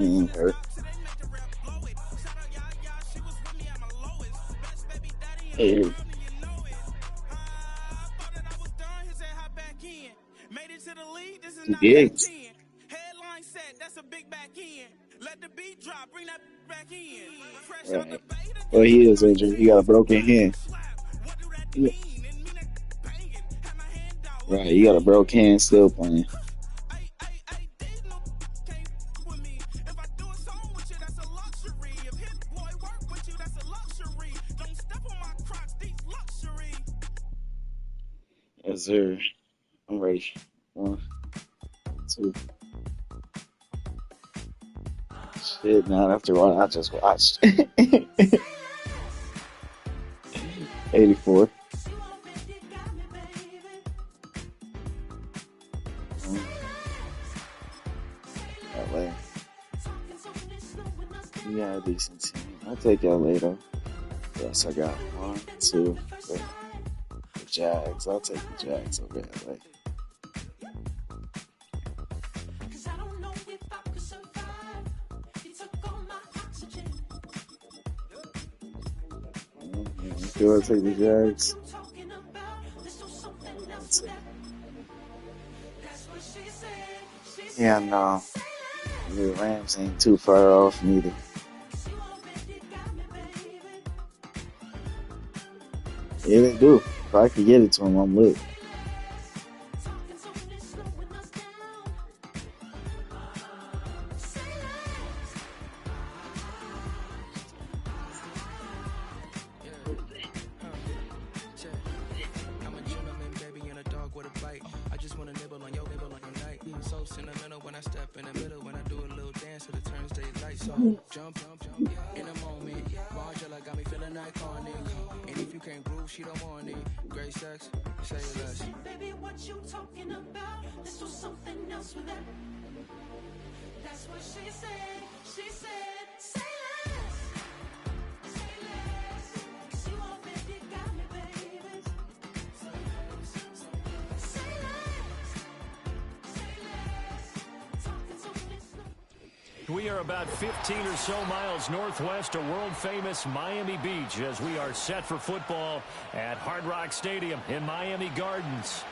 Hurt. Hey, he did. Right. Well, he is injured. He got a broken hand. Right. He got a broken hand still playing. Yes, sir. I'm ready. One, two. Shit, not after what I just watched. 84. Mm, LA. Yeah, a decent team. I'll take LA though. Yes, I got one, two, three. The Jags. I'll take the Jags over LA. Do I take the Jags? Let's see. Yeah, no. The Rams ain't too far off neither. Yeah, they do. If I could get it to them, I'm lit. We are about 15 or so miles northwest of world-famous Miami Beach as we are set for football at Hard Rock Stadium in Miami Gardens.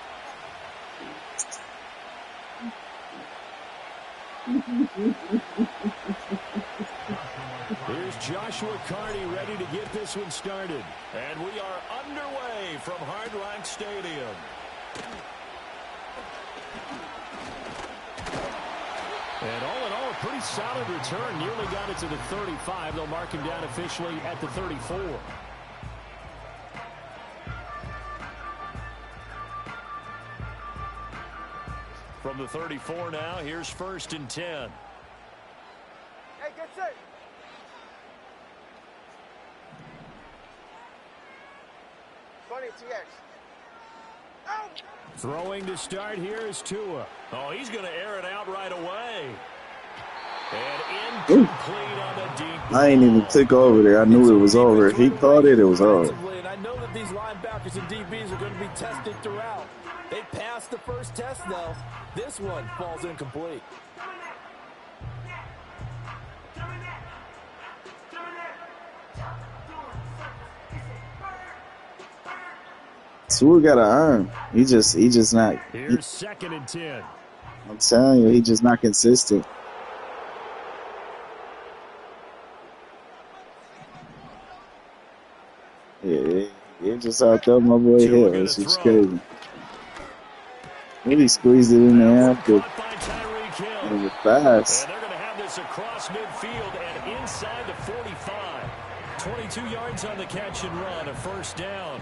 Here's Joshua Carney ready to get this one started. And we are underway from Hard Rock Stadium. And all in all, a pretty solid return. Nearly got it to the 35. They'll mark him down officially at the 34. From the 34 now, here's 1st and 10. Hey, get set. Bunny, TX. Out. Throwing to start here is Tua. Oh, he's going to air it out right away. And incomplete on the deep ball. I ain't even click over there. I knew it was over. If he caught it, it was over. And I know that these linebackers and DBs are going to be tested throughout. They passed the first test, though. This one falls incomplete. Tua got an arm. He just not. Here's 2nd and 10. I'm telling you, he just not consistent. Yeah, he just out there, my boy Hill. It's just crazy. Really squeezed it in there after. It was fast. And they're going to have this across midfield and inside the 45. 22 yards on the catch and run, a 1st down.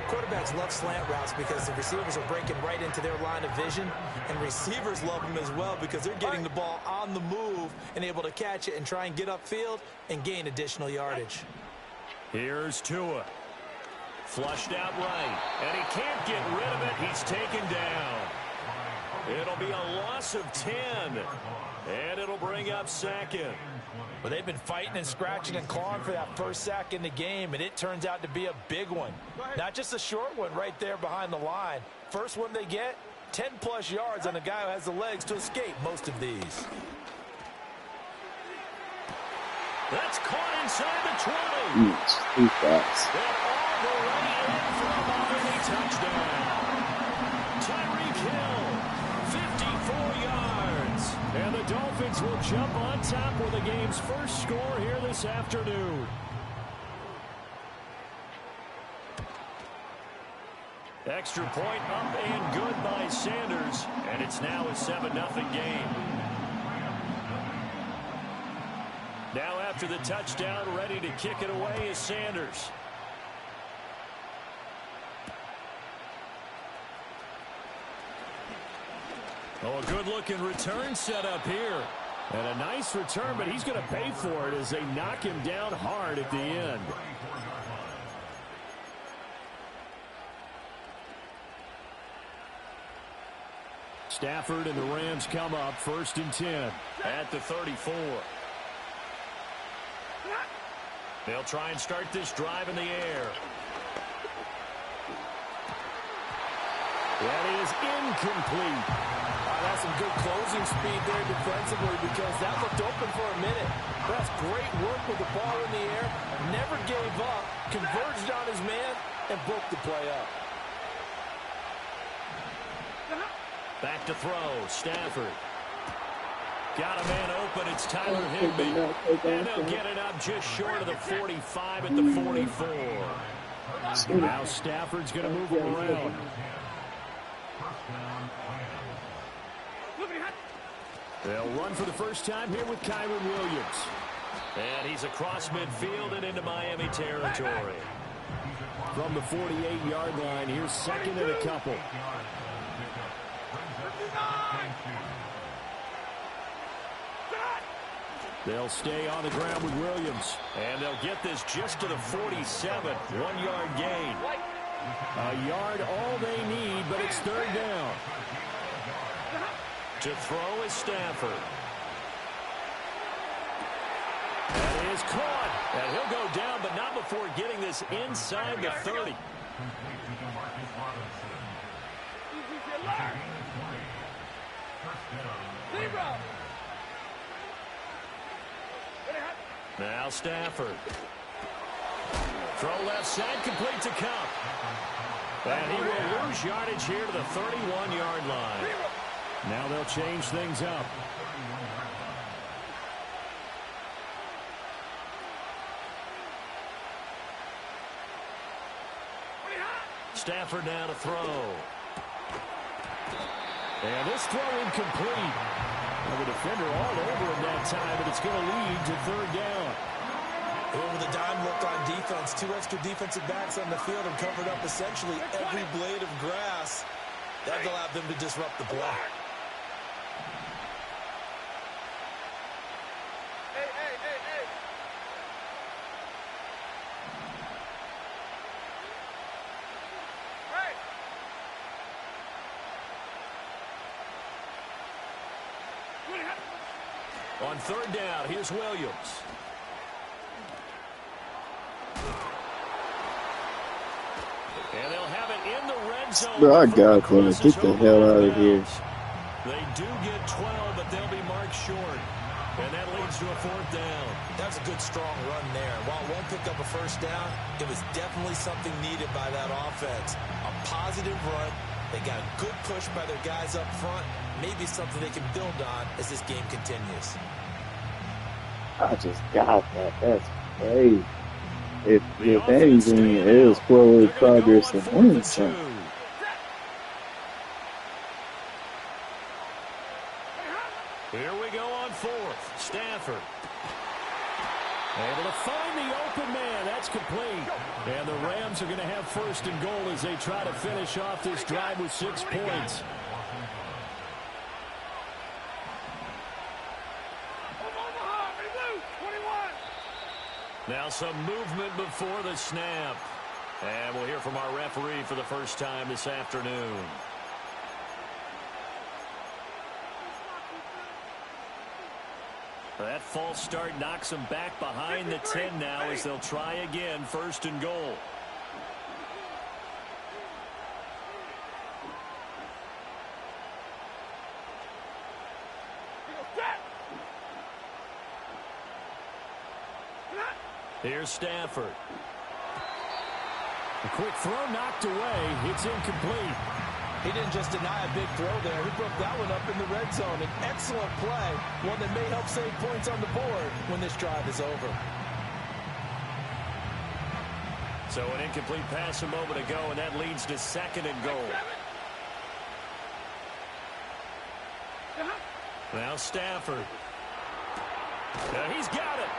Quarterbacks love slant routes because the receivers are breaking right into their line of vision, and receivers love them as well because they're getting the ball on the move and able to catch it and try and get upfield and gain additional yardage. Here's Tua. Flushed out right, and he can't get rid of it. He's taken down. It'll be a loss of 10, and it'll bring up 2nd. Well, they've been fighting and scratching and clawing for that first sack in the game, and it turns out to be a big one. Not just a short one right there behind the line. First one they get, 10-plus yards on a guy who has the legs to escape most of these. That's caught inside the 20. He's too fast. And all the way in for a Miami touchdown. Tyreek Hill, 54 yards. And the Dolphins will jump on top with the game's first score here this afternoon. Extra point up and good by Sanders. And it's now a 7-0 game. Now after the touchdown, ready to kick it away is Sanders. Oh, a good-looking return set up here. And a nice return, but he's going to pay for it as they knock him down hard at the end. Stafford and the Rams come up 1st and 10 at the 34. They'll try and start this drive in the air. That is incomplete. That's some good closing speed there defensively because that looked open for a minute. That's great work with the ball in the air. Never gave up, converged on his man, and broke the play up. Back to throw, Stafford. Got a man open, it's Tyler Higbee. And they'll get it up just short of the 45 at the 44. Now Stafford's going to move him around. They'll run for the first time here with Kyren Williams. And he's across midfield and into Miami territory. From the 48-yard line, here's 2nd and a couple. They'll stay on the ground with Williams. And they'll get this just to the 47. 1-yard gain. A yard all they need, but it's 3rd down. To throw is Stafford. That is caught. And he'll go down, but not before getting this inside the 30. Now Stafford. Throw left side, complete to Cup. And he will lose yardage here to the 31-yard line. Now they'll change things up. Stafford now to throw. And this throw incomplete. Well, the defender all over him that time, but it's going to lead to 3rd down. Over the dime look on defense. 2 extra defensive backs on the field and covered up essentially every blade of grass. That allowed them to disrupt the play. On 3rd down, here's Williams. And they'll have it in the red zone. Bro, I got them. Get the hell out of here. They do get 12, but they'll be marked short. And that leads to a 4th down. That's a good, strong run there. While one picked up a 1st down, it was definitely something needed by that offense. A positive run. They got a good push by their guys up front. Maybe something they can build on as this game continues. I just got that. That's crazy. If anything, it was forward progress and then some. Here we go on 4th. Stafford. Able to find the open man. That's complete. And the Rams are going to have 1st and goal as they try to finish off this drive with 6 points. Now some movement before the snap. And we'll hear from our referee for the first time this afternoon. That false start knocks them back behind the 10 now as they'll try again, 1st and goal. Here's Stafford. A quick throw knocked away. It's incomplete. He didn't just deny a big throw there. He broke that one up in the red zone. An excellent play, one that may help save points on the board when this drive is over. So an incomplete pass a moment ago, and that leads to 2nd and goal. Now Stafford. Now he's got it.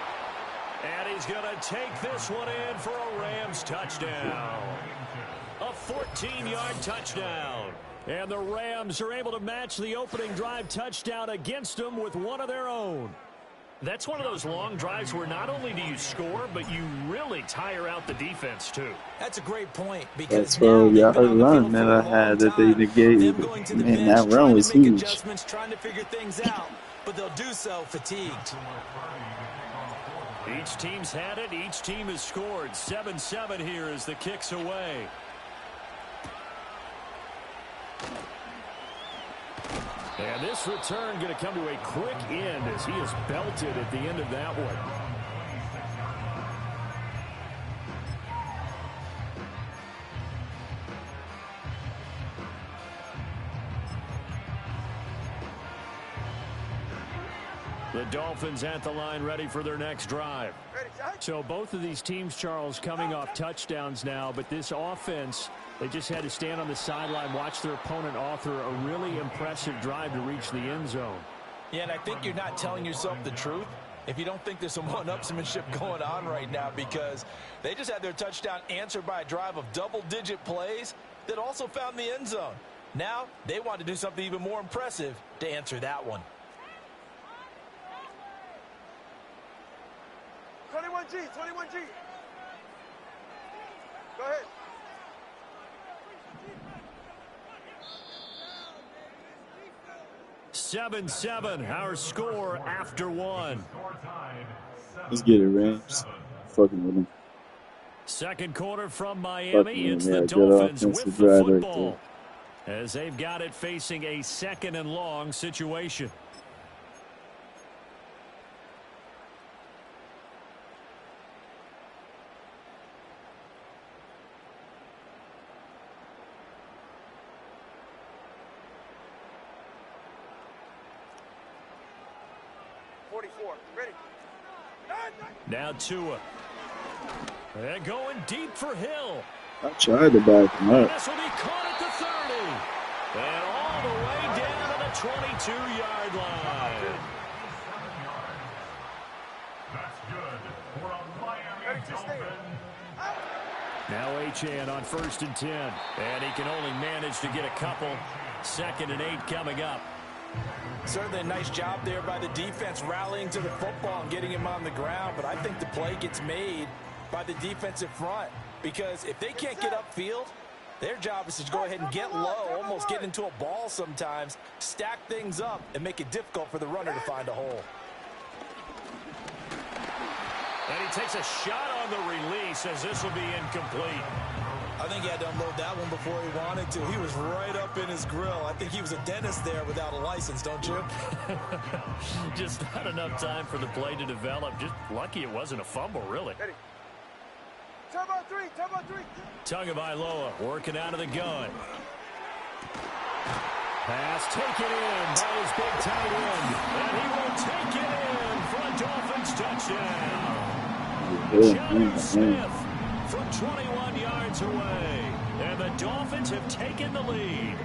And he's going to take this one in for a Rams touchdown. A 14-yard touchdown. And the Rams are able to match the opening drive touchdown against them with one of their own. That's one of those long drives where not only do you score, but you really tire out the defense, too. That's a great point. Because that's where y'all learned that I had that they negated. Man, that run was huge. Trying to figure things out, but they'll do so fatigued. Each team's had it. Each team has scored. 7-7 here as the kick's away. And this return going to come to a quick end as he is belted at the end of that one. The Dolphins at the line ready for their next drive. So both of these teams, Charles, coming off touchdowns now, but this offense, they just had to stand on the sideline, watch their opponent author a really impressive drive to reach the end zone. Yeah, and I think you're not telling yourself the truth if you don't think there's some one-upsmanship going on right now, because they just had their touchdown answered by a drive of double-digit plays that also found the end zone. Now they want to do something even more impressive to answer that one. 21G, 21G. Go ahead. Seven, our score after one. Let's get it, Rams. Fucking with them. Second quarter from Miami. It's the good Dolphins with offensive the drive right football. As they've got it facing a 2nd and long situation. Ready. Now Tua. They're going deep for Hill. I tried to back him up. This will be caught at the 30. And all the way down to the 22-yard line. That's good for a Miami Dolphin. Now Achane on 1st and 10. And he can only manage to get a couple. 2nd and 8 coming up. Certainly a nice job there by the defense rallying to the football and getting him on the ground, but I think the play gets made by the defensive front, because if they can't get upfield, their job is to go ahead and get low, almost get into a ball sometimes, stack things up, and make it difficult for the runner to find a hole. And he takes a shot on the release as this will be incomplete. I think he had to unload that one before he wanted to. He was right up in his grill. I think he was a dentist there without a license, don't you? Just not enough time for the play to develop. Just lucky it wasn't a fumble, really. Ready. Turbo 3. Tagovailoa working out of the gun. Pass taken in by his big tight end. And he will take it in for a Dolphins touchdown. Jonnu Smith from 21 yards away. And the Dolphins have taken the lead.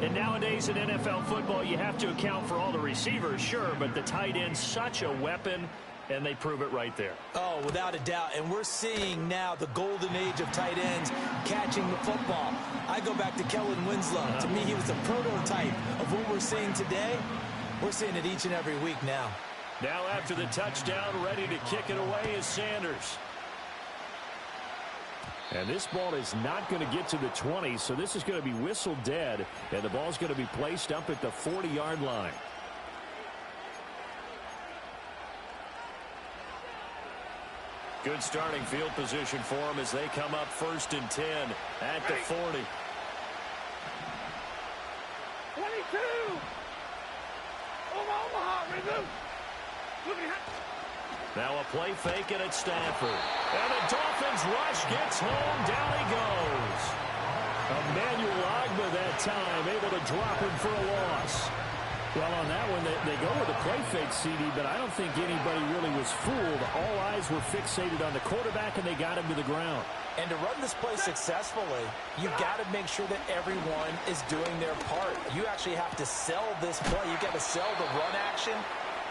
And nowadays in NFL football, you have to account for all the receivers, sure, but the tight end's such a weapon, and they prove it right there. Oh, without a doubt. And we're seeing now the golden age of tight ends catching the football. I go back to Kellen Winslow. To me, he was a prototype of what we're seeing today. We're seeing it each and every week now. Now after the touchdown, ready to kick it away is Sanders. And this ball is not going to get to the 20, so this is going to be whistled dead, and the ball's going to be placed up at the 40-yard line. Good starting field position for them as they come up 1st and 10 at the 40. 22! Omaha, remove! Look at Now a play fake and it's Stafford. And the Dolphins rush gets home. Down he goes. Emmanuel Agba that time able to drop him for a loss. Well, on that one, they go with a play fake, CD, but I don't think anybody really was fooled. All eyes were fixated on the quarterback, and they got him to the ground. And to run this play successfully, you've got to make sure that everyone is doing their part. You actually have to sell this play. You've got to sell the run action.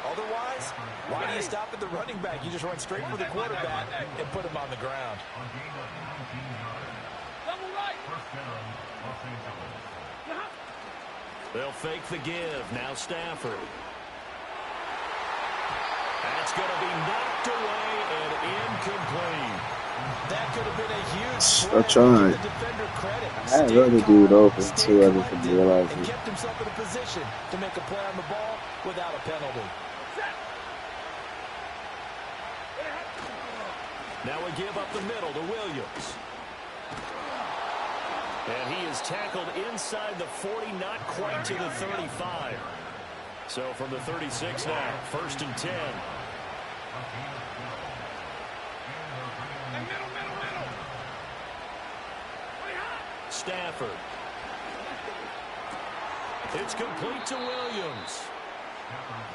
Otherwise, why do you stop at the running back? You just run straight for the quarterback and put him on the ground. They'll fake the give. Now Stafford. That's going to be knocked away and incomplete. That could have been a huge I tried. the defender credit. I had another dude open too. I just didn't realize And it. kept himself in a position to make a play on the ball without a penalty. Now we give up the middle to Williams. And he is tackled inside the 40, not quite to the 35. So from the 36 now, 1st and 10. Stafford. It's complete to Williams.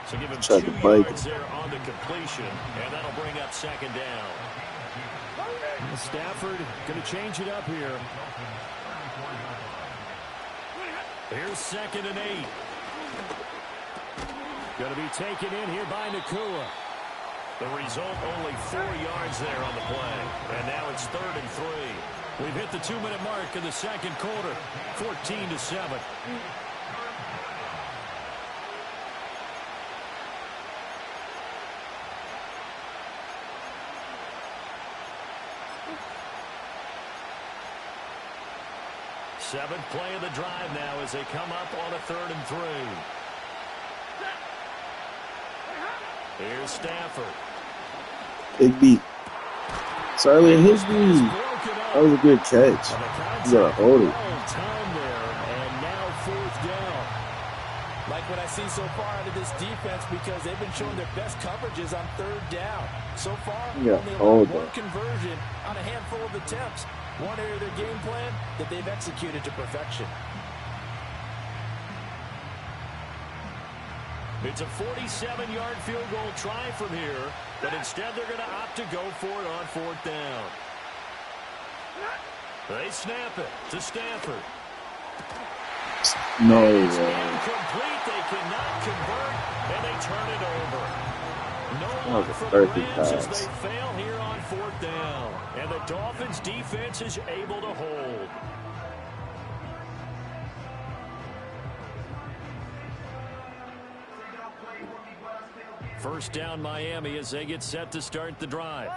So give him 2 yards there on the completion, and that'll bring up 2nd down. Stafford going to change it up here. Here's 2nd and 8. Going to be taken in here by Nakua. The result, only 4 yards there on the play. And now it's 3rd and 3. We've hit the 2-minute mark in the second quarter. 14-7. Seventh play of the drive now as they come up on a 3rd and 3. Here's Stafford. Big beat. Sorry, his beat. That was a good catch. You gotta hold it. Time there, and now 4th down. Like what I see so far out of this defense, because they've been showing their best coverages on 3rd down. So far, Yeah, only hold allowed 1 it. conversion on a handful of attempts. One area of their game plan that they've executed to perfection. It's a 47-yard field goal try from here, but instead they're going to opt to go for it on 4th down. They snap it to Stafford. No It's way. incomplete. They cannot convert, and they turn it over. No That was luck a for the perfect Rams as pass. they fail here on 4th down. And the Dolphins' defense is able to hold. First down Miami as they get set to start the drive.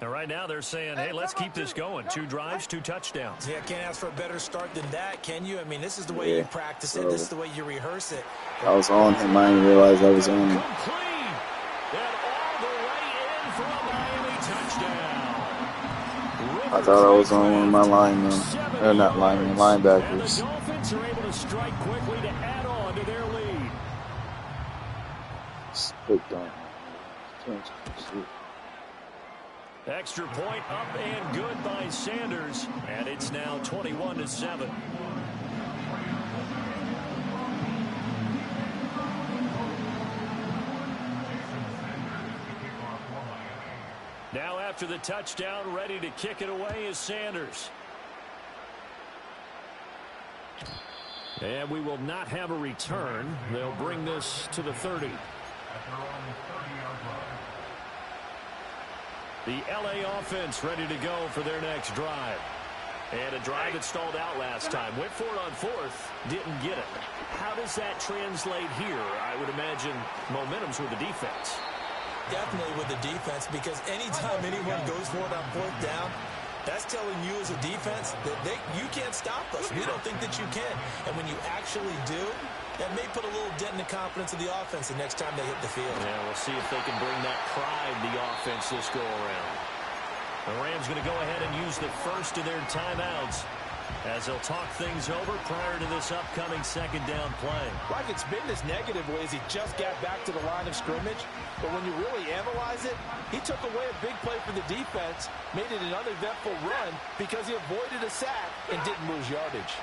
And right now they're saying, hey, let's keep this going. 2 drives, 2 touchdowns. Yeah, can't ask for a better start than that, can you? I mean, this is the way you practice it. This is the way you rehearse it. I was on him. I didn't realize I was on him. Complete. And all the way in for a Miami touchdown. I thought I was on one of my linemen. Or not linemen, And the linebackers. Dolphins are able to strike quickly to add on to their lead. Clicked on. Extra point up and good by Sanders. And it's now 21-7. Now after the touchdown, ready to kick it away is Sanders. And we will not have a return. They'll bring this to the 30. The LA offense ready to go for their next drive. And a drive that stalled out last time. Went for it on 4th. Didn't get it. How does that translate here? I would imagine momentum's with the defense. Definitely with the defense, because anytime anyone goes for it on 4th down, that's telling you as a defense that you can't stop us. We don't think that you can. And when you actually do, that may put a little dent in the confidence of the offense the next time they hit the field. Yeah, we'll see if they can bring that pride to the offense this go around. The Rams going to go ahead and use the first of their timeouts as they'll talk things over prior to this upcoming 2nd down play. Like, it's been this negative way as he just got back to the line of scrimmage. But when you really analyze does it, he took away a big play for the defense, made it an uneventful run because he avoided a sack and didn't lose yardage.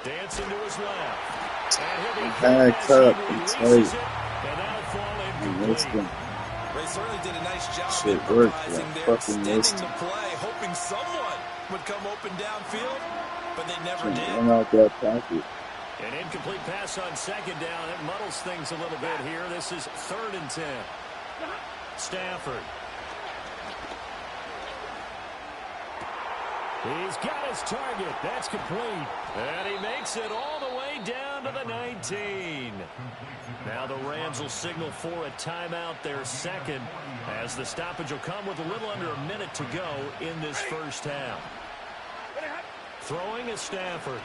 Dancing to his left. And he'll be Back up. It's releases right. it, and that'll fall Let's incomplete. go. They certainly did a nice job Shit worked, improvising yeah. there, Fucking extending missed. the play, hoping someone would come open downfield, but they never Run did. out that pocket. An incomplete pass on second down. It muddles things a little bit here. This is 3rd and 10. Stafford. He's got his target. That's complete. And he makes it all the way down to the 19. Now the Rams will signal for a timeout, their second, as the stoppage will come with a little under a minute to go in this first half. Throwing is Stafford.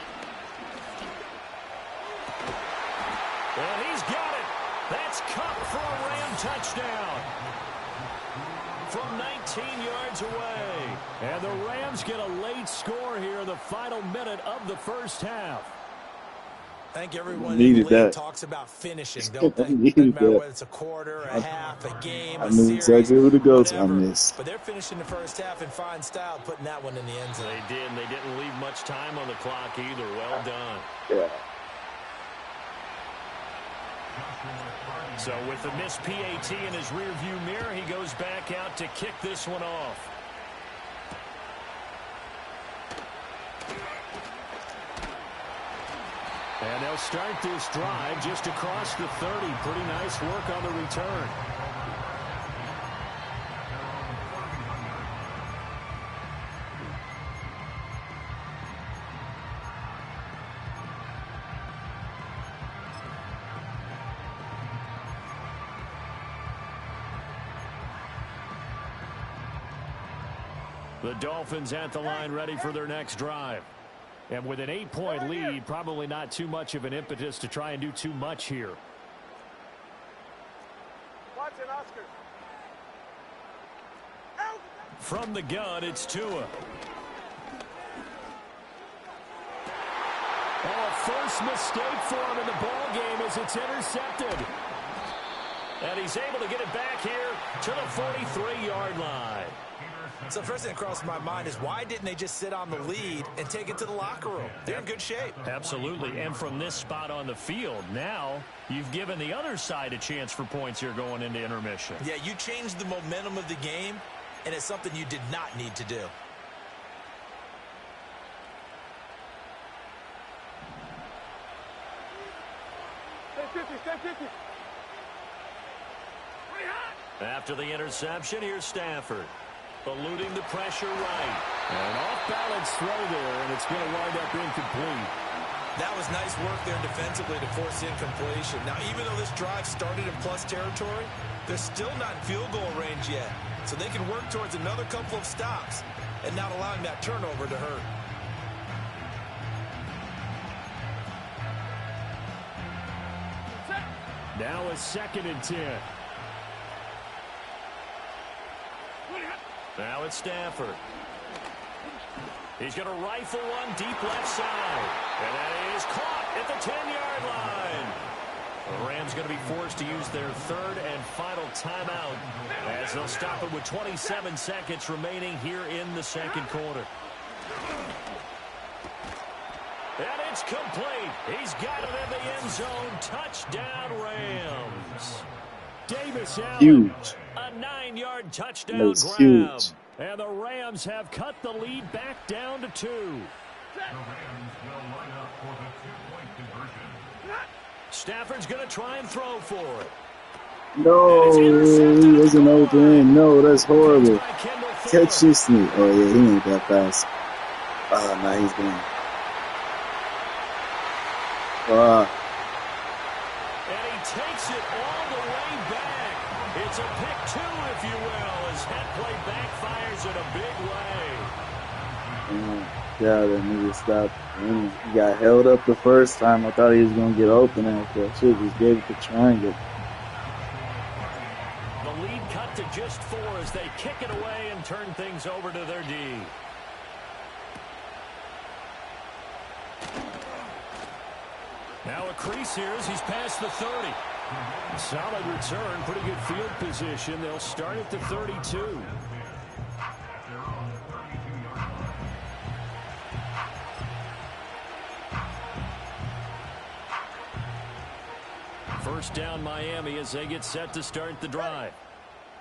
And he's got it. That's Cup for a Ram touchdown from 19 yards away. And the Rams get a late score here in the final minute of the first half. I think everyone in Needed the league that. talks about finishing, don't they? Needed Doesn't matter that. whether it's a quarter, a half, a game, I a knew series, exactly who to go to whatever. on this. But they're finishing the first half in fine style, putting that one in the end zone. They did, and they didn't leave much time on the clock either. Well done. Yeah. So with the missed PAT in his rearview mirror, he goes back out to kick this one off. And they'll start this drive just across the 30. Pretty nice work on the return. The Dolphins at the line ready for their next drive. And with an 8-point lead, probably not too much of an impetus to try and do too much here. Watch it, Oscar. From the gun, it's Tua. Oh, a first mistake for him in the ball game as it's intercepted. And he's able to get it back here to the 43-yard line. So first thing that crossed my mind is why didn't they just sit on the lead and take it to the locker room? They're in good shape. Absolutely. And from this spot on the field, now you've given the other side a chance for points here going into intermission. Yeah, you changed the momentum of the game, and it's something you did not need to do. Stay 50. After the interception, here's Stafford. Eluding the pressure right. An off-balance throw there, and it's going to wind up incomplete. That was nice work there defensively to force incompletion. Now, even though this drive started in plus territory, they're still not in field goal range yet. So they can work towards another couple of stops and not allowing that turnover to hurt. Now a 2nd and 10. Now it's Stafford. He's going to rifle one deep left side. And that is caught at the 10-yard line. The Rams going to be forced to use their 3rd and final timeout as they'll stop it with 27 seconds remaining here in the 2nd quarter. And it's complete. He's got it in the end zone. Touchdown, Rams. Davis Allen. Huge. A 9-yard touchdown That was grab. huge. And the Rams have cut the lead back down to 2. The Rams will line up for the 2-point conversion. Stafford's going to try and throw for it. No, he wasn't open. No, that's horrible. By Kendall Fuller. Catch this thing. Oh, yeah, he ain't that fast. Oh, now he's gone. And he takes it all the way back. It's a pick 2, if you will, as that play backfires in a big way. Yeah, that nigga stopped. He got held up the first time. I thought he was going to get open after that shit. Just gave it the triangle. The lead cut to just 4 as they kick it away and turn things over to their D. Now a crease here as he's past the 30. Solid return, pretty good field position. They'll start at the 32. First down Miami as they get set to start the drive.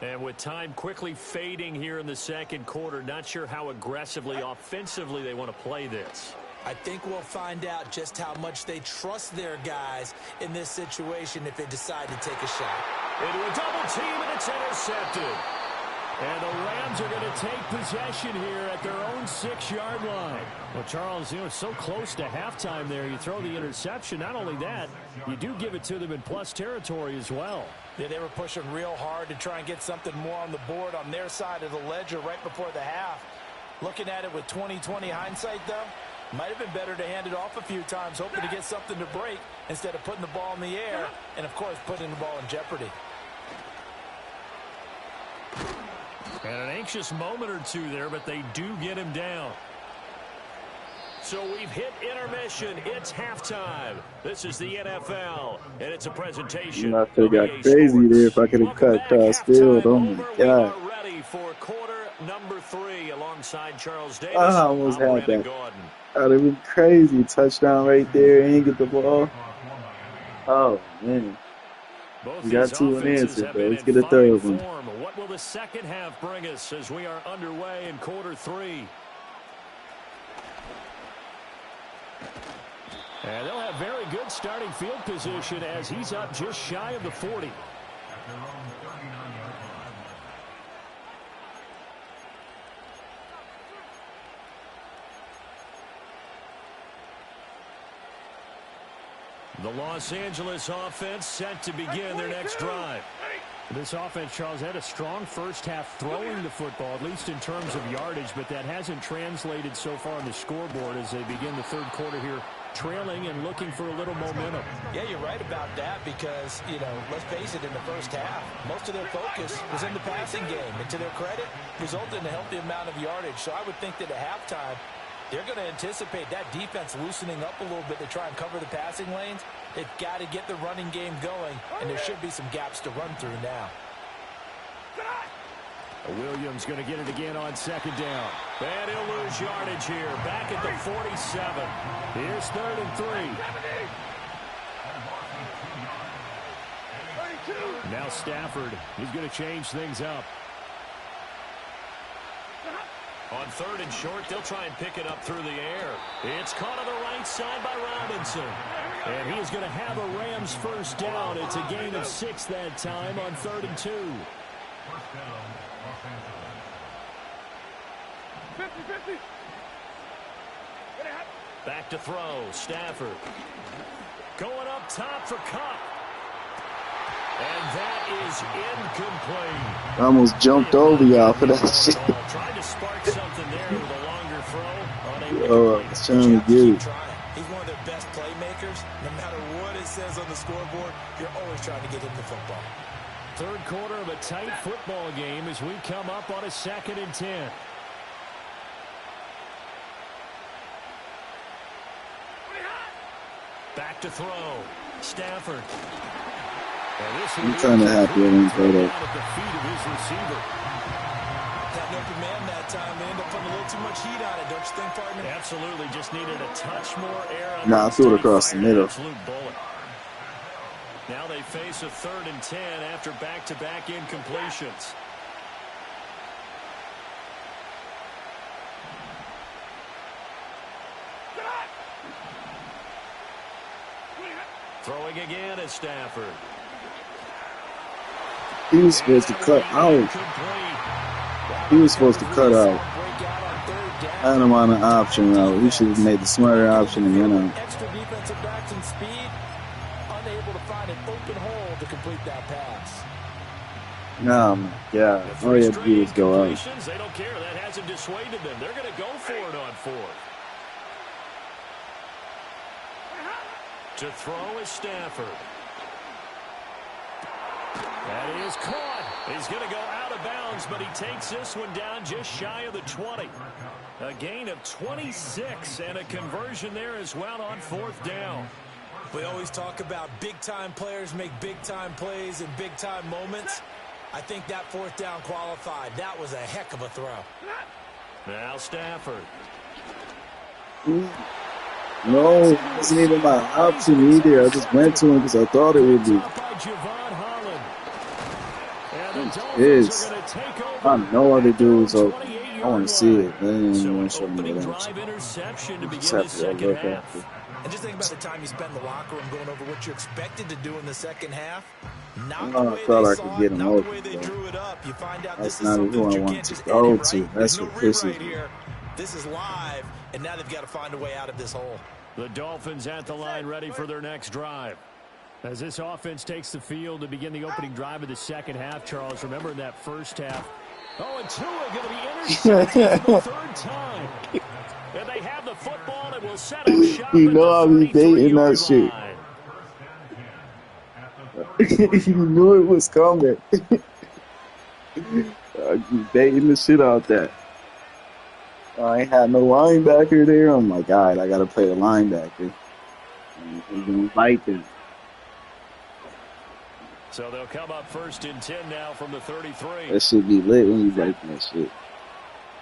And with time quickly fading here in the second quarter, not sure how aggressively, offensively they want to play this. I think we'll find out just how much they trust their guys in this situation if they decide to take a shot. Into a double team, and it's intercepted. And the Rams are going to take possession here at their own 6-yard line. Well, Charles, it's so close to halftime there. You throw the interception. Not only that, you do give it to them in plus territory as well. Yeah, they were pushing real hard to try and get something more on the board on their side of the ledger right before the half. Looking at it with 20/20 hindsight, though, might have been better to hand it off a few times, hoping to get something to break instead of putting the ball in the air and, of course, putting the ball in jeopardy. And an anxious moment or two there, but they do get him down. So we've hit intermission. It's halftime. This is the NFL, and it's a presentation. I could have got crazy there if I could have cut cross field. Oh, my God. We are ready for quarter number 3 alongside Charles Davis. I almost had that. That would have been crazy. Touchdown right there and get the ball. Oh, man. We got 2 unanswered, though. Let's get a third one. What will the second half bring us as we are underway in quarter 3? And they'll have very good starting field position as he's up just shy of the 40. The Los Angeles offense set to begin their next drive. This offense, Charles, had a strong first half throwing the football, at least in terms of yardage, but that hasn't translated so far on the scoreboard as they begin the third quarter here, trailing and looking for a little momentum. Yeah, you're right about that because, let's face it, in the first half, most of their focus was in the passing game. And to their credit, resulted in a healthy amount of yardage. So I would think that at halftime, they're going to anticipate that defense loosening up a little bit to try and cover the passing lanes. They've got to get the running game going, and there should be some gaps to run through now. Williams going to get it again on second down. And he'll lose yardage here. Back at the 47. Here's 3rd and 3. Now Stafford, he's going to change things up. On 3rd and short, they'll try and pick it up through the air. It's caught on the right side by Robinson. And he is going to have a Rams first down. It's a gain of 6 that time on 3rd and 2. 50-50. Back to throw. Stafford. Going up top for Cup. And that is incomplete. I almost jumped over y'all for that shit. Tried to spark something there with a longer throw. Oh, I was trying to get it. He's one of their best playmakers. No matter what it says on the scoreboard, you're always trying to get him the football. Third quarter of a tight football game as we come up on a 2nd and 10. Back to throw. Stafford. I'm kind of happy I didn't throw that. At the feet of his receiver. Had no command that time. They ended up putting a little too much heat on it, don't you think, partner? Absolutely. Just needed a touch more air on I threw it across the middle. Absolute bullet. Now they face a 3rd and 10 after back-to-back incompletions. Throwing again is Stafford. He was supposed to cut out. He was supposed to cut out. I had him on an option route. He should have made the smarter option and went out. Extra defensive backs and speed, unable to find an open hole to complete that pass. Oh my God. All you had to do was go out. They don't care. That hasn't dissuaded them. They're going to go for it on 4th. To throw is Stafford. That is caught. He's going to go out of bounds, but he takes this one down just shy of the 20. A gain of 26 and a conversion there as well on 4th down. We always talk about big-time players make big-time plays in big-time moments. I think that fourth down qualified. That was a heck of a throw. Now Stafford. No, it wasn't even my option either. I just went to him because I thought it would be. Yes. I know other dudes open. I want to see it. Man, So want an to show me opening that. drive interception to begin Just the have to second look half. after. And just think about the time you spend in the locker room going over what you're expected to do in the second half. Not Oh, the I way thought they I saw could it, get him not the open, way they though. drew it up. You find out That's this is not something who that I you want can't to just go edit, to. right? That's There's no what pisses rewrite me. here. This is live, and now they've got to find a way out of this hole. The Dolphins at the line ready for their next drive. As this offense takes the field to begin the opening drive of the second half, Charles, remember in that first half. Oh, and Tua going to be intercepted for the third time. And they have the football and will set up shop You at know the I be baiting that 33-yard shit. line. You knew it was coming. I be baiting the shit out that. I ain't had no linebacker there. I'm like, all right, I got to play the linebacker. And he's going to fight them. So they'll come up first and 10 now from the 33. That shit be lit when you break that shit.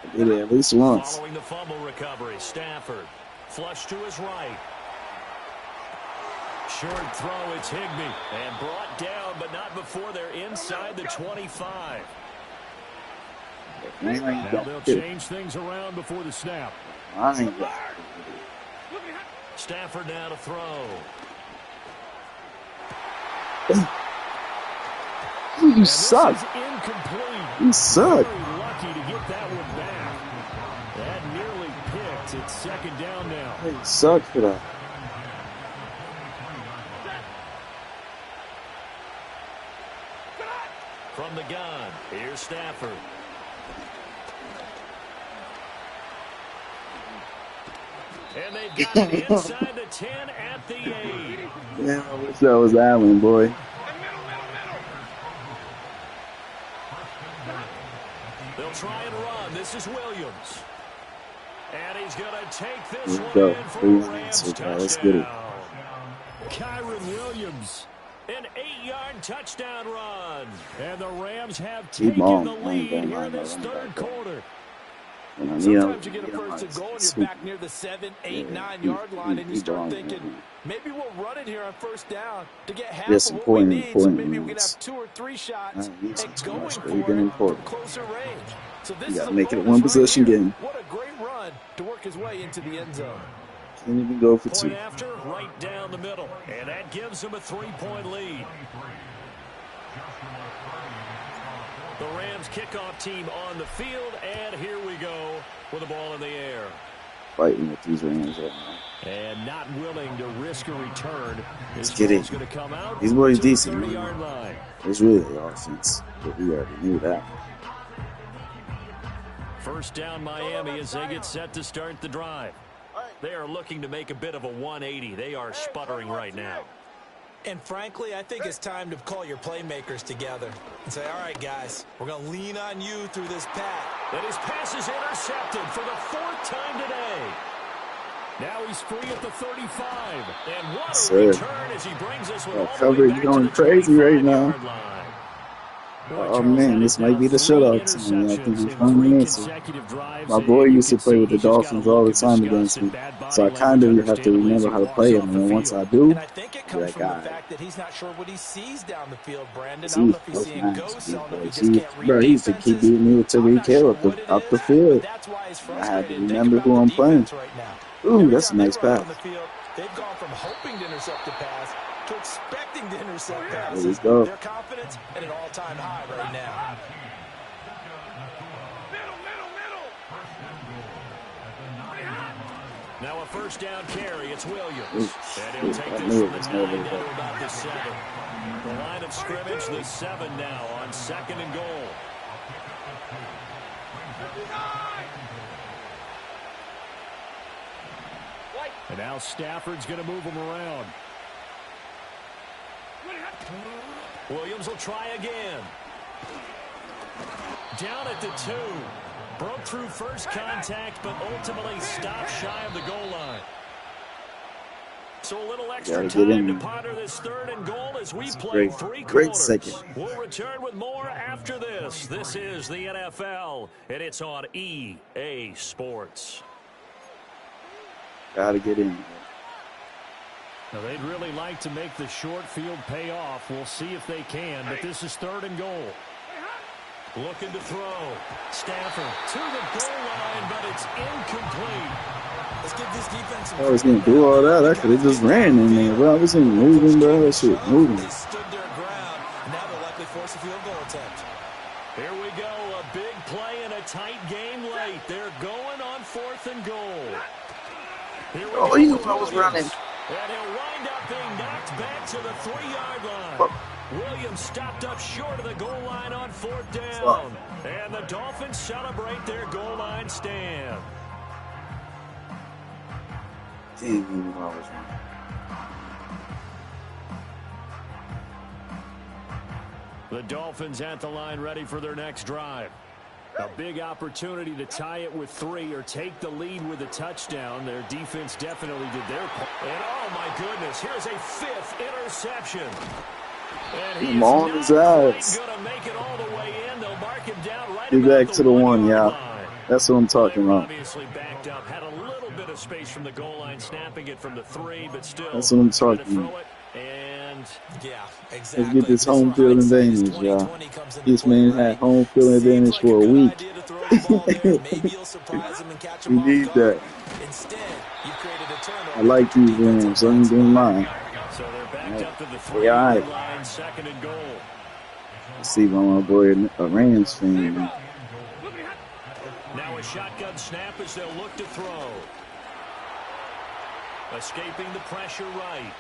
I did it at least once. Following the fumble recovery, Stafford. Flush to his right. Short throw, it's Higbee. And brought down, but not before they're inside the 25. Now they'll change things around before the snap. Stafford now to throw. You suck. You suck. Very lucky to get that one back. That nearly picked. It's second down now. You suck for that. From the gun, here's Stafford. And they've got it inside the 10 at the 8. Yeah, I wish that was Allen, boy. They'll try and run. This is Williams. And he's going to take this one Go. in for a Rams touchdown. Let's get it. Kyron Williams. An 8-yard touchdown run. And the Rams have Keep taken on. the I ain't lead gonna here lie in this about third that. quarter. Sometimes you get a first and goal and you're back near the 7, 8, 9-yard line and you start thinking, maybe we'll run it here on first down to get half of what we need. So maybe we can have 2 or 3 shots at going for it from closer range. So this is a make it bonus one possession right here. game. What a great run to work his way into the end zone. Can't even go for 2. Point after, right down the middle. And that gives them a 3-point lead. The Rams kickoff team on the field, and here we go with the ball in the air. Fighting with these Rams right now. And not willing to risk a return. Let's get it. Going to come out He's more to the decent. 30-yard line. It's really the offense, but we already knew that. First down Miami as they get set to start the drive. They are looking to make a bit of a 180. They are sputtering right now. And frankly, I think it's time to call your playmakers together and say, all right, guys, we're going to lean on you through this pass. And his pass is intercepted for the 4th time today. Now he's free at the 35. And what a return as he brings us with all the way coverage back going to the crazy right now. 25-yard line. Oh man, this might be the shutout team. I think he's finally answered. My boy used to play with the Dolphins all the time against me, so I kind of have to remember how to play him. And then once I do, And I think it comes from the fact that he's not sure what he sees down the field, Brandon. I don't see, know if he's seeing ghosts. I don't know if he just see, can't read bro, he used to keep defenses. beating me with Tariq Hill up the field. That's why he's I had to frustrated. Think remember about who the I'm playing. defense right now. Ooh, Every that's a time they nice run pass. on the field, they've gone from hoping to intercept the pass to expecting to intercept There we passes. go. Their confidence at an all-time high right now. Now a first down carry. It's Williams. Ooh, And he'll shit, take I this knew from it the was 9 never down to going. about the 7. The line of scrimmage, the 7 now on 2nd and goal. And now Stafford's going to move him around. Williams will try again. Down at the 2. Broke through first contact, but ultimately stopped shy of the goal line. So a little extra Gotta get time to in. ponder this 3rd and goal as we It's play great, 3 great quarters. second. We'll return with more after this. This is the NFL, and it's on EA Sports. Gotta get in. Now they'd really like to make the short field pay off. We'll see if they can, but this is 3rd and goal. Looking to throw. Stafford to the goal line, but it's incomplete. Let's give this defense some I was gonna do all that. I could have just ran in there, bro. I wasn't moving, bro. That shit moving. They stood their ground, and now they'll likely force a field goal attempt. Here we go. A big play in a tight game late. They're going on 4th and goal. Oh, you know I was running. And he'll wind up being knocked back to the 3-yard line. Williams stopped up short of the goal line on 4th down. And the Dolphins celebrate their goal line stand. Damn, you knew I was running. The Dolphins at the line ready for their next drive. A big opportunity to tie it with 3 or take the lead with a touchdown. Their defense definitely did their part. And oh my goodness, here's a 5th interception. And He's on his ass. Gonna make it all the way in. They'll mark him down right Get back to the 1, yeah. yeah. That's what I'm talking about. Obviously backed up, had a little bit of space from the goal line, snapping it from the 3, but still. That's what I'm talking about. And yeah, exactly. Let's get this home field advantage, y'all. This man had home field advantage for a week. We need that. I like these Rams. I ain't gonna lie. So they're backed up to the 3-yard line, 2nd and goal. Let's see my boy, a Rams fan. Now a shotgun snap as they'll look to throw. Escaping the pressure right.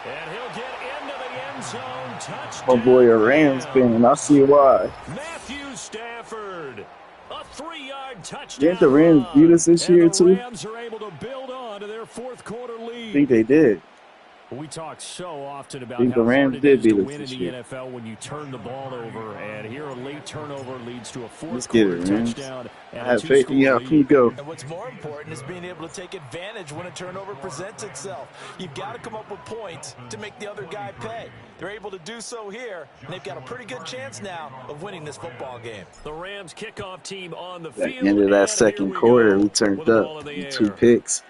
And he'll get into the end zone. Touchdown. My boy, a Rams fan, and I see why. Matthew Stafford. A 3-yard touchdown. Didn't the Rams beat us this year, too? The Rams are able to build on to their 4th quarter lead. I think they did. We talk so often about The how Rams hard it is did to beat us win in this the year. NFL when you turn the ball over, and here a late turnover leads to a 4th Let's get quarter it, Rams. touchdown. I And have faith in y'all. Can you go? And what's more important is being able to take advantage when a turnover presents itself. You've got to come up with points to make the other guy pay. They're able to do so here, and they've got a pretty good chance now of winning this football game. The Rams kickoff team on the At field. the end of that second quarter, we turned up 2 picks.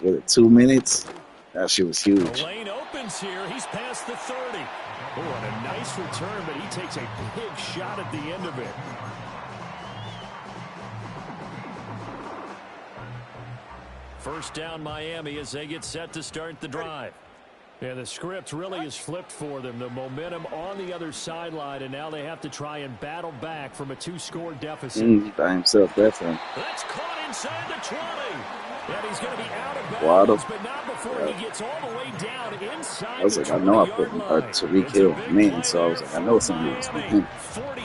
With 2 minutes, that shit was huge. The lane opens here. He's past the 30. Oh, and a nice return, but he takes a big shot at the end of it. First down Miami as they get set to start the drive. Yeah, the script really is flipped for them. The momentum on the other sideline, and now they have to try and battle back from a 2-score deficit. By himself, that's him. That's caught inside the 20. And he's going to be out of Waddle. bounds, but not before he gets all the way down inside I was like, I know I put Tariq Hill, man, so I was like, I know something was with him. 48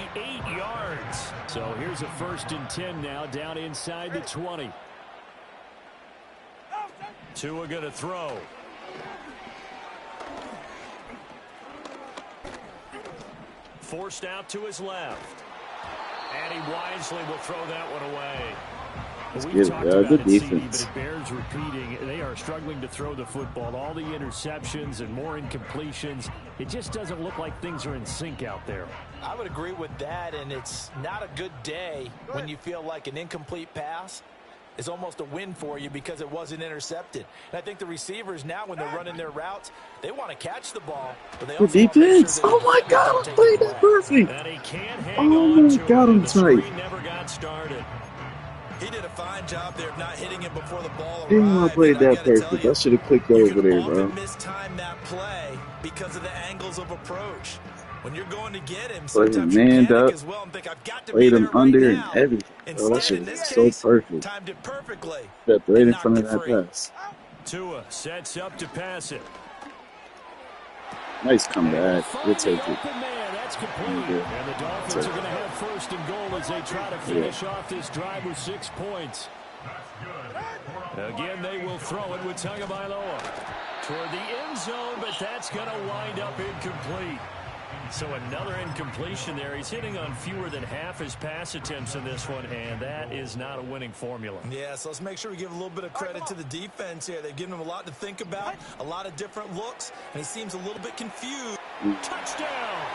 yards. So here's a 1st and 10 now, down inside the 20. Tua going to throw. Forced out to his left. And he wisely will throw that one away. Let's We've get it, talked yeah, about good it, CD, defense. but it bears repeating. They are struggling to throw the football. All the interceptions and more incompletions. It just doesn't look like things are in sync out there. I would agree with that, and it's not a good day when you feel like an incomplete pass is almost a win for you because it wasn't intercepted. And I think the receivers now, when they're running their routes, they want to catch the ball, but they also defense. Oh my God, I played that perfect. And he can't hang Oh on my to God, it. I'm The tight. screen never got started. He did a fine job there of not hitting him before the ball Damn, I arrived. played And I that gotta tell perfect. you, I should have clicked you over can there, often bro. mistime that play because of the angles of approach. When you're going to get him, Played him sometimes you manned panic up, as well and think, I've got to played be him there right under now. and everything. Bro, that Instead, shit in was this so case, perfect. timed it perfectly. Stepped right in and front of knocked that it free. pass. Tua sets up to pass it. Nice comeback. We'll take it. Open man, that's complete. And the Dolphins are going to have 1st and goal as they try to finish off this drive with 6 points. Again, they will throw it with Tagovailoa toward the end zone, but that's going to wind up incomplete. So another incompletion there. He's hitting on fewer than half his pass attempts in this one, and that is not a winning formula. Yeah, so let's make sure we give a little bit of credit to the defense here. They've given him a lot to think about, a lot of different looks, and he seems a little bit confused. Touchdown!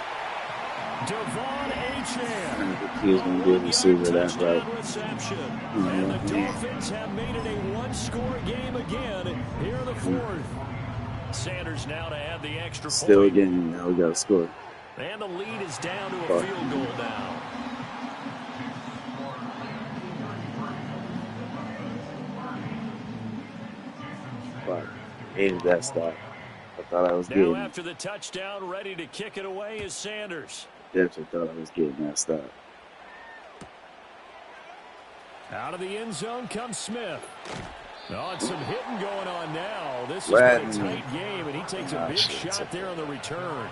Devon Achane. He's going to be a receiver, that's right. Reception. And the Dolphins have made it a one-score game again here in the fourth. Sanders now to add the extra Still point. again, now we got to score. And the lead is down to a field goal now. Fuck. Hated that stop. I thought I was Now getting after the touchdown, ready to kick it away is Sanders. definitely thought I was getting that stop. Out of the end zone comes Smith. Oh, and some hitting going on now. This is Madden. a tight game, and he takes a big shot there on the return.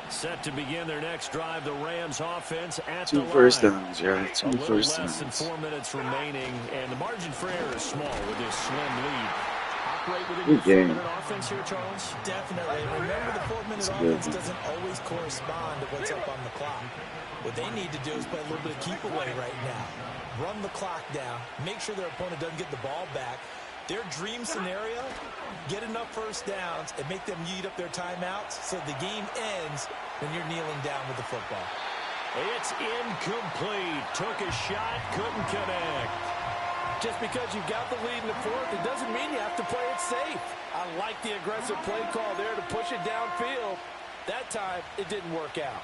Set to begin their next drive, the Rams offense at the line. 2 first downs, right? 2 A little first less than downs. 4 minutes remaining, and the margin for error is small with this slim lead. Operate within Good your game. 4-minute offense here, Charles? Definitely. Remember, the 4-minute offense doesn't always correspond to what's up on the clock. What they need to do is play a little bit of keep away right now. Run the clock down. Make sure their opponent doesn't get the ball back. Their dream scenario, get enough first downs and make them eat up their timeouts so the game ends when you're kneeling down with the football. It's incomplete. Took a shot, couldn't connect. Just because you've got the lead in the fourth, it doesn't mean you have to play it safe. I like the aggressive play call there to push it downfield. That time, it didn't work out.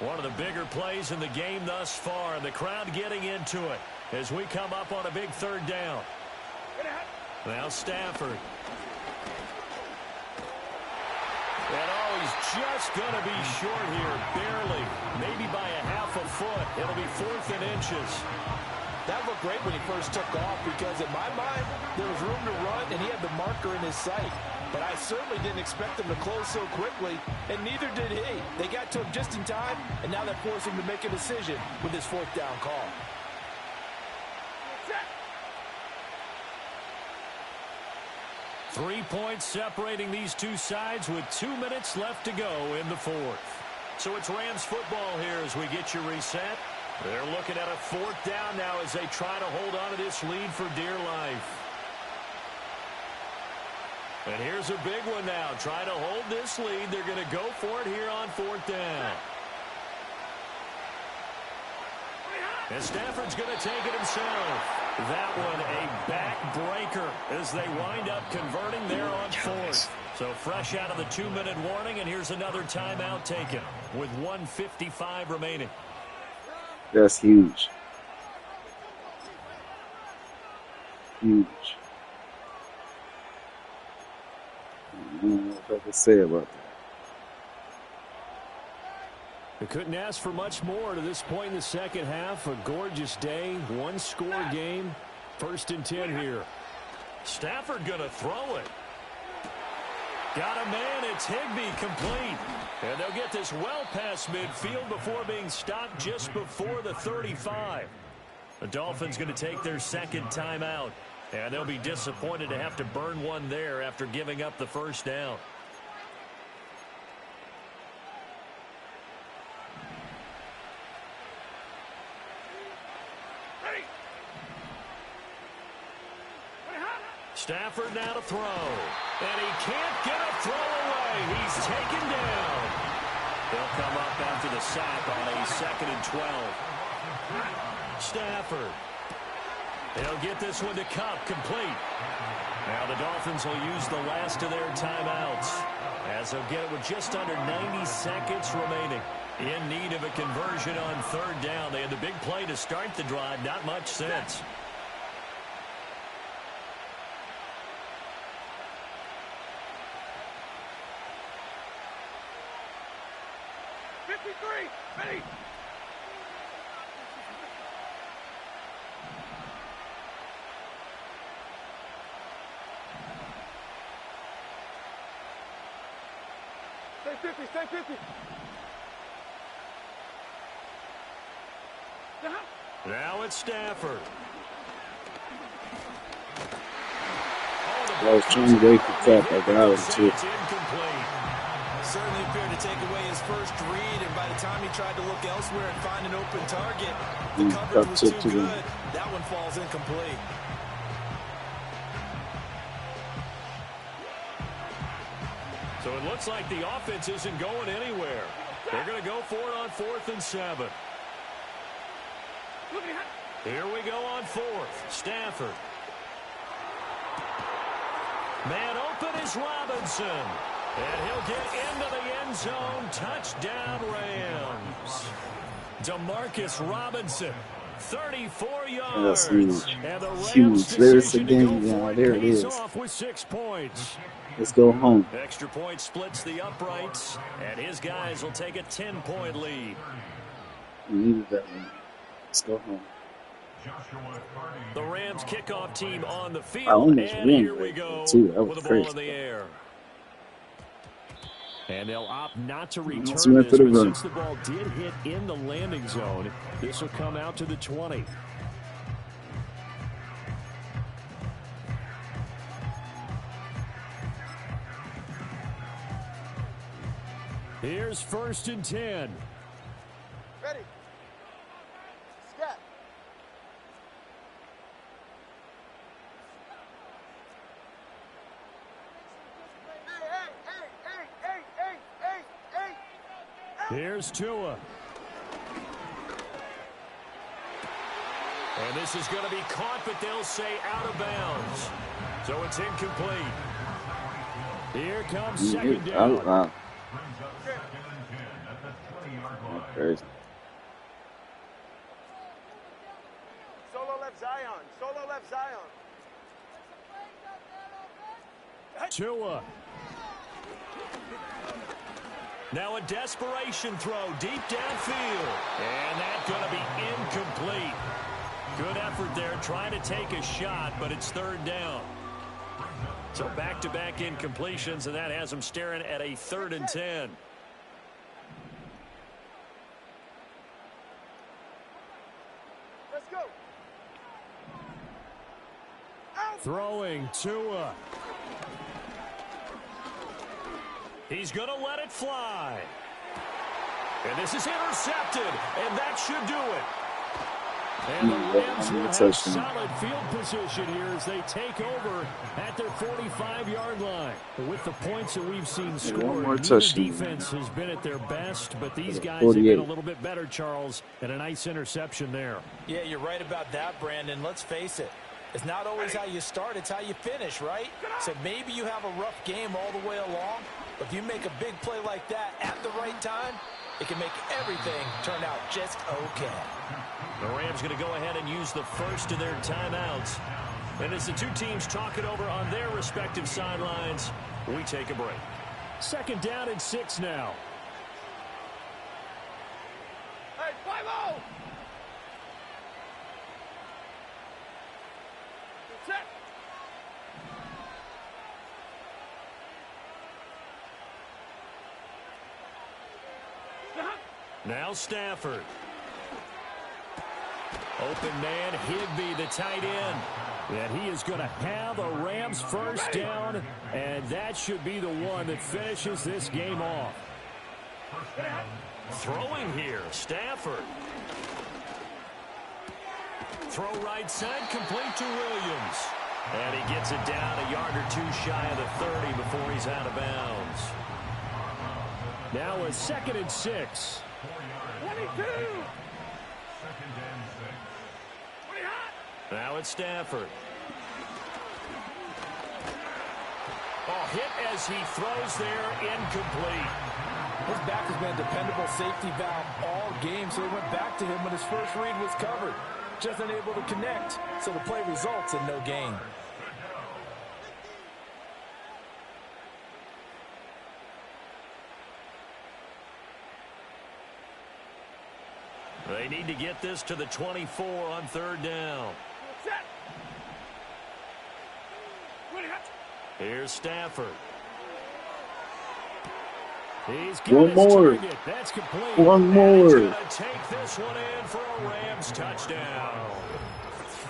One of the bigger plays in the game thus far, and the crowd getting into it as we come up on a big third down. Now Stafford. And oh, he's just going to be short here, barely, maybe by a half a foot. It'll be 4th and inches. That looked great when he first took off because in my mind, there was room to run and he had the marker in his sight. But I certainly didn't expect him to close so quickly, and neither did he. They got to him just in time, and now they're forcing him to make a decision with his 4th down call. Three points separating these two sides with 2 minutes left to go in the fourth. So it's Rams football here as we get you reset. They're looking at a 4th down now as they try to hold on to this lead for dear life. And here's a big one now. Trying to hold this lead. They're going to go for it here on 4th down. And Stafford's going to take it himself. That one a backbreaker as they wind up converting there on 4th. So fresh out of the 2-minute warning, and here's another timeout taken with 1:55 remaining. That's huge. Huge. I don't know what I can say about that. They couldn't ask for much more to this point in the second half. A gorgeous day, one-score game. 1st and 10 here. Stafford going to throw it. Got a man. It's Higbee complete. And they'll get this well past midfield before being stopped just before the 35. The Dolphins going to take their 2nd timeout. And they'll be disappointed to have to burn one there after giving up the 1st down. Stafford now to throw. And he can't get a throw away. He's taken down. They'll come up after the sack on a 2nd and 12. Stafford. They'll get this one to Cup, complete. Now the Dolphins will use the last of their timeouts as they'll get it with just under 90 seconds remaining. In need of a conversion on 3rd down. They had the big play to start the drive, not much since. Ready? Stay 50, stay 50. Now it's Stafford. I was trying to wait for crap. I got him too. Certainly appeared to take away his first read, and by the time he tried to look elsewhere and find an open target, the coverage was too good. That one falls incomplete. So it looks like the offense isn't going anywhere. They're going to go for it on 4th and 7. Here we go on 4th. Stafford. Man open is Robinson. And he'll get into the end zone. Touchdown, Rams. Demarcus Robinson, 34 yards. That's huge. And the Rams Huge. There's the decision to game. go Yeah, for it there it pays is. off with 6 points. Let's go home. Extra point splits the uprights, and his guys will take a 10-point lead. We needed that one. Let's go home. The Rams kickoff team on the I field, almost and won here we right go there, too. That was with the ball crazy. in the air. And they'll opt not to return Let's this, win for the but run. since the ball did hit in the landing zone, this will come out to the 20. Here's 1st and 10. Ready. Scat. Here's Tua. And this is going to be caught, but they'll say out of bounds. So it's incomplete. Here comes 2nd down. Wow. Crazy. Solo left Zion. Solo left Zion. Tua. Now a desperation throw deep downfield. And that's going to be incomplete. Good effort there trying to take a shot, but it's 3rd down. So back-to-back incompletions, and that has them staring at a 3rd and 10. Let's go. Throwing Tua. He's going to let it fly. And this is intercepted, and that should do it. And the Rams will have solid field position here as they take over at their 45-yard line. With the points that we've seen scored, neither defense has been at their best, but these guys have been a little bit better, Charles, and a nice interception there. Yeah, you're right about that, Brandon. Let's face it. It's not always how you start, it's how you finish, right? So maybe you have a rough game all the way along, but if you make a big play like that at the right time, it can make everything turn out just okay. The Rams going to go ahead and use the first of their timeouts. And as the two teams talk it over on their respective sidelines, we take a break. 2nd down and 6 now. Hey, 5-0. Set. Now Stafford. Open man, Higby, the tight end. And he is going to have a Rams first down, and that should be the one that finishes this game off. Throwing here, Stafford. Throw right side, complete to Williams. And he gets it down a yard or two shy of the 30 before he's out of bounds. Now a 2nd and 6. 22. Now it's Stafford. Oh, hit as he throws there, incomplete. His back has been a dependable safety valve all game, so he went back to him when his first read was covered. Just unable to connect, so the play results in no gain. They need to get this to the 24 on 3rd down. Here's Stafford. He's got One his more. target. That's complete. One And more. he's going to take this one in for a Rams touchdown.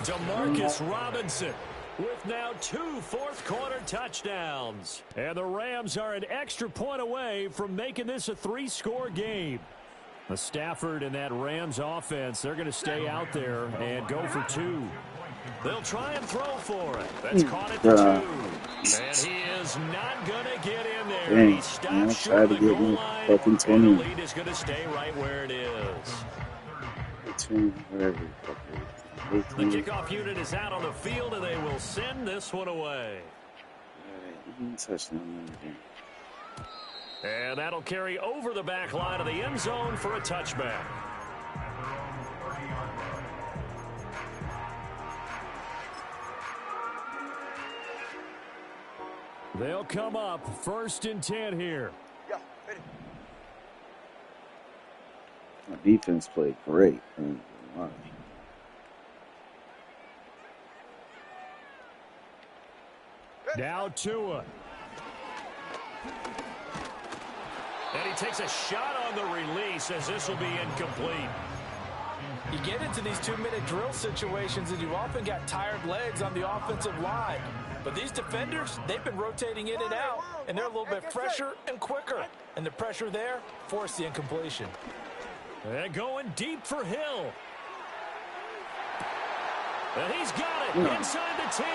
Demarcus Robinson with now 2 fourth-quarter touchdowns. And the Rams are an extra point away from making this a 3-score game. Stafford and that Rams offense, they're going to stay out there and go for 2. They'll try and throw for it. That's caught at the 2. And he is not going to get in there. Dang, He stops short tried of to the get goal me line, fucking and 20. the lead is going to stay right where it is. Whatever. The kickoff unit is out on the field, and they will send this one away. Touchdown. And that'll carry over the back line of the end zone for a touchback. They'll come up 1st and 10 here. Yeah, hit it. My defense played great. Wow. Now Tua. And he takes a shot on the release as this will be incomplete. You get into these 2-minute drill situations and you often got tired legs on the offensive line. But these defenders, they've been rotating in and out, and they're a little bit fresher and quicker. And the pressure there forced the incompletion. And going deep for Hill. And he's got it inside the 10.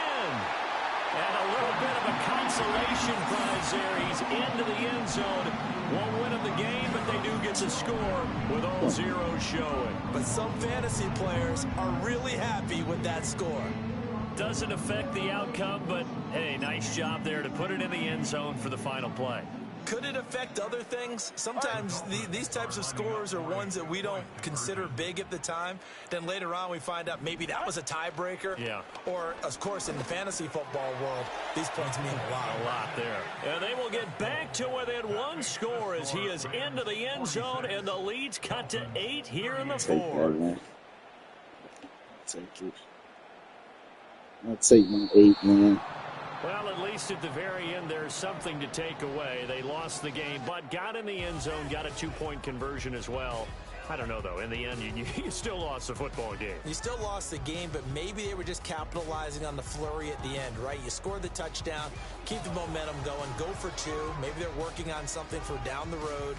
And a little bit of a consolation prize there. He's into the end zone. Won't win him the game, but they do get the score with all zeros showing. But some fantasy players are really happy with that score. Doesn't affect the outcome, but hey, nice job there to put it in the end zone for the final play. Could it affect other things? Sometimes these types of scores are ones that we don't consider big at the time. Then later on we find out maybe that was a tiebreaker. Yeah. Or, of course, in the fantasy football world, these points mean a lot. A lot there. And they will get back to within 1 score as he is into the end zone, and the lead's cut to 8 here in the 4th. Take it. I'll take my 8, man. Well, at least at the very end, there's something to take away. They lost the game, but got in the end zone, got a 2-point conversion as well. I don't know, though. In the end, you still lost the football game. You still lost the game, but maybe they were just capitalizing on the flurry at the end, right? You scored the touchdown, keep the momentum going, go for 2. Maybe they're working on something for down the road.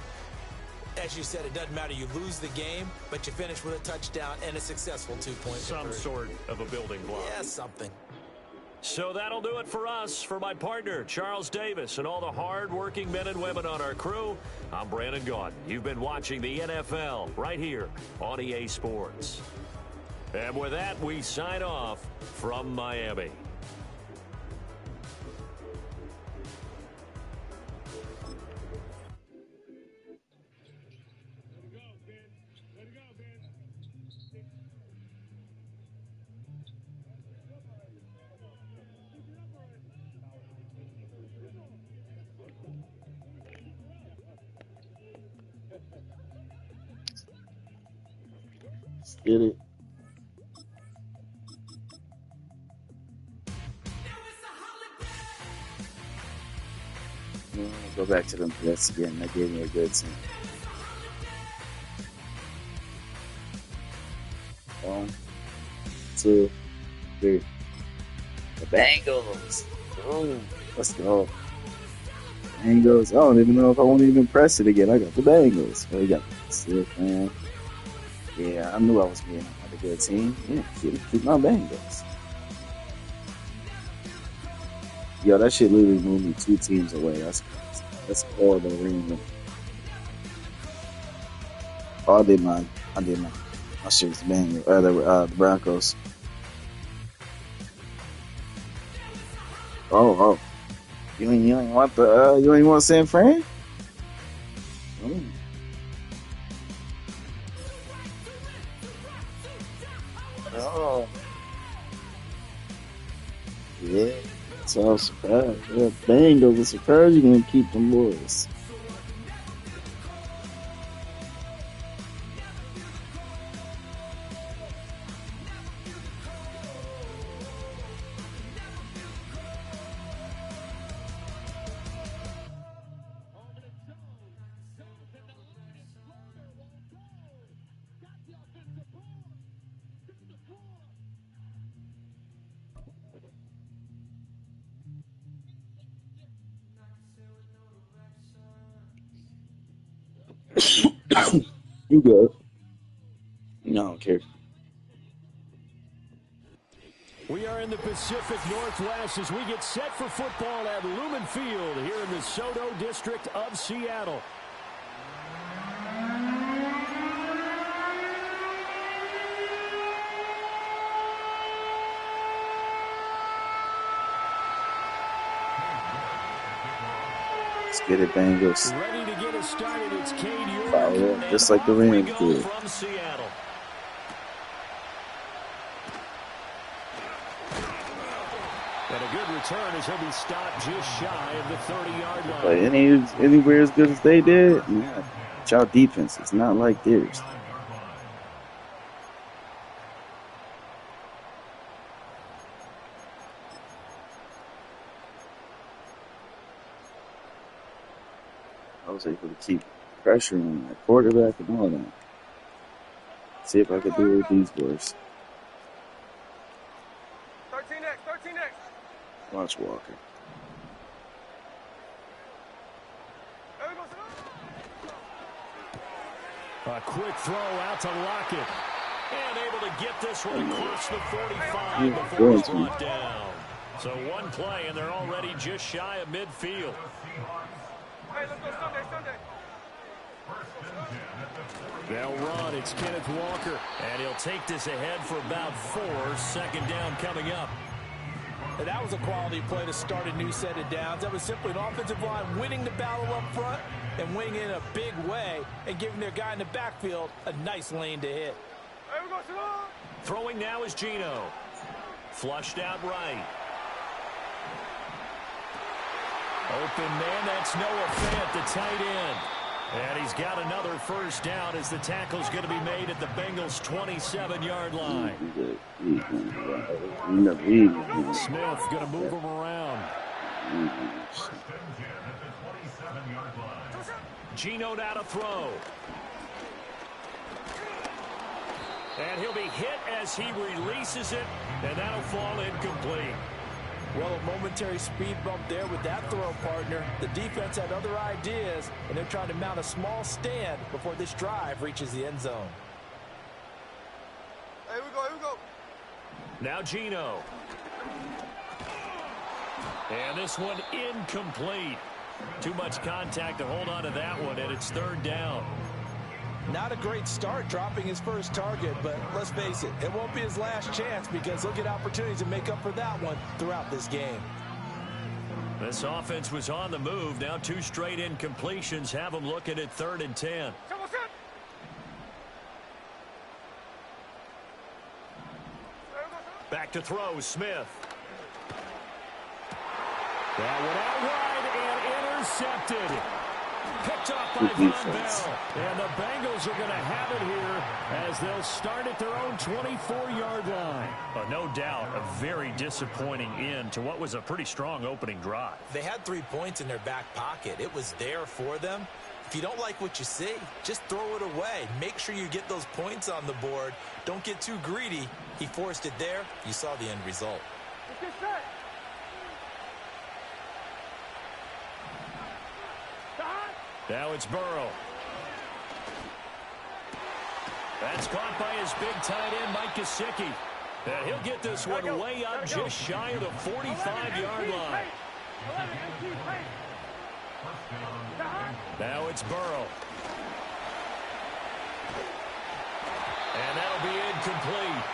As you said, it doesn't matter. You lose the game, but you finish with a touchdown and a successful 2-point conversion. Some sort of a building block. Yeah, something. So that'll do it for us. For my partner, Charles Davis, and all the hard-working men and women on our crew, I'm Brandon Gaudin. You've been watching the NFL right here on EA Sports. And with that, we sign off from Miami. Get it. Go back to them Jets again. That gave me a good team. 1, 2, 3. The Bengals. Oh, let's go. Bengals. I don't even know if I won't even press it again. I got the Bengals. Oh, you got the man. Yeah, I knew I was being a good team. Yeah, keep my Bengals. Yo, that shit literally moved me 2 teams away. That's all the ring. Oh, I did mine. My shit was Bengals. The Broncos. Oh. You ain't want San Fran? Oh. Oh. Yeah. So I was surprised. Yeah, Bengals was surprised you're going to keep them boys. You good? No, I don't care. We are in the Pacific Northwest as we get set for football at Lumen Field here in the Soto District of Seattle. Let's get it, Bengals. Ready to get us started. It's Cade York. Follow up, just like the Rams did. From Seattle. And a good return as he'll be stopped just shy of the 30-yard line. But anywhere as good as they did, man, y'all defense is not like theirs. I was able to keep pressure on my quarterback and all that. See if I could do it with these boys. 13X. Watch Walker. A quick throw out to Lockett. And able to get this one across the 45 before it's brought down. So one play, and they're already just shy of midfield. Hey, let's go Sunday. They'll run. It's Kenneth Walker. And he'll take this ahead for about 4. Second down coming up. And that was a quality play to start a new set of downs. That was simply an offensive line winning the battle up front and winning in a big way and giving their guy in the backfield a nice lane to hit. Hey, we go Salon. Throwing now is Geno. Flushed out right. Open man, that's Noah Fant, the tight end. And he's got another first down as the tackle's going to be made at the Bengals' 27-yard line. Smith going to move him around. Geno now to throw. And he'll be hit as he releases it, and that'll fall incomplete. Well, a momentary speed bump there with that throw, partner. The defense had other ideas, and they're trying to mount a small stand before this drive reaches the end zone. Here we go. Now Geno. And this one incomplete. Too much contact to hold on to that one, and it's third down. Not a great start dropping his first target, but let's face it, it won't be his last chance because he'll get opportunities to make up for that one throughout this game. This offense was on the move. Now 2 straight incompletions have them looking at 3rd and 10. Back to throw, Smith. That one out wide and intercepted. Picked up by Von Bell. And the Bengals are going to have it here as they'll start at their own 24-yard line. No doubt a very disappointing end to what was a pretty strong opening drive. They had 3 points in their back pocket. It was there for them. If you don't like what you see, just throw it away. Make sure you get those points on the board. Don't get too greedy. He forced it there. You saw the end result. Now it's Burrow. That's caught by his big tight end, Mike Gesicki. And he'll get this one way up just shy of the 45-yard line. Now it's Burrow. And that'll be incomplete.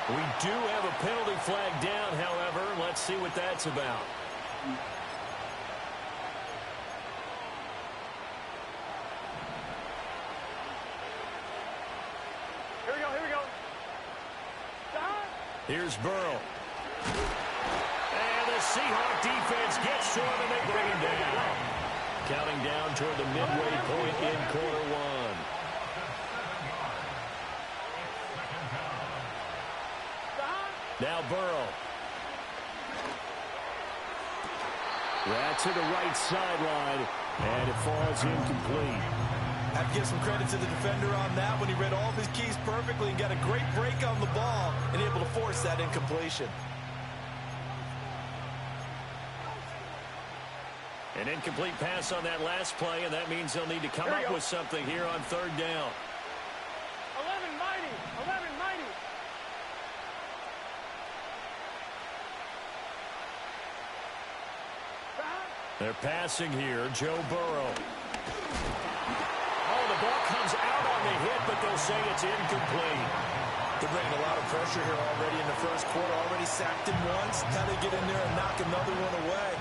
We do have a penalty flag down, however. Let's see what that's about. Here's Burrow. And the Seahawk defense gets to him and they bring him down. Counting down toward the midway point in quarter 1. Now Burrow. That's to the right sideline, and it falls incomplete. I have to give some credit to the defender on that when he read all of his keys perfectly and got a great break on the ball and able to force that incompletion. An incomplete pass on that last play, and that means they'll need to come up with something here on third down. 11 mighty. 11 mighty. They're passing here. Joe Burrow. Oh, the ball comes out on the hit, but they'll say it's incomplete. They're bringing a lot of pressure here already in the first quarter. Already sacked him once. Now they get in there and knock another one away.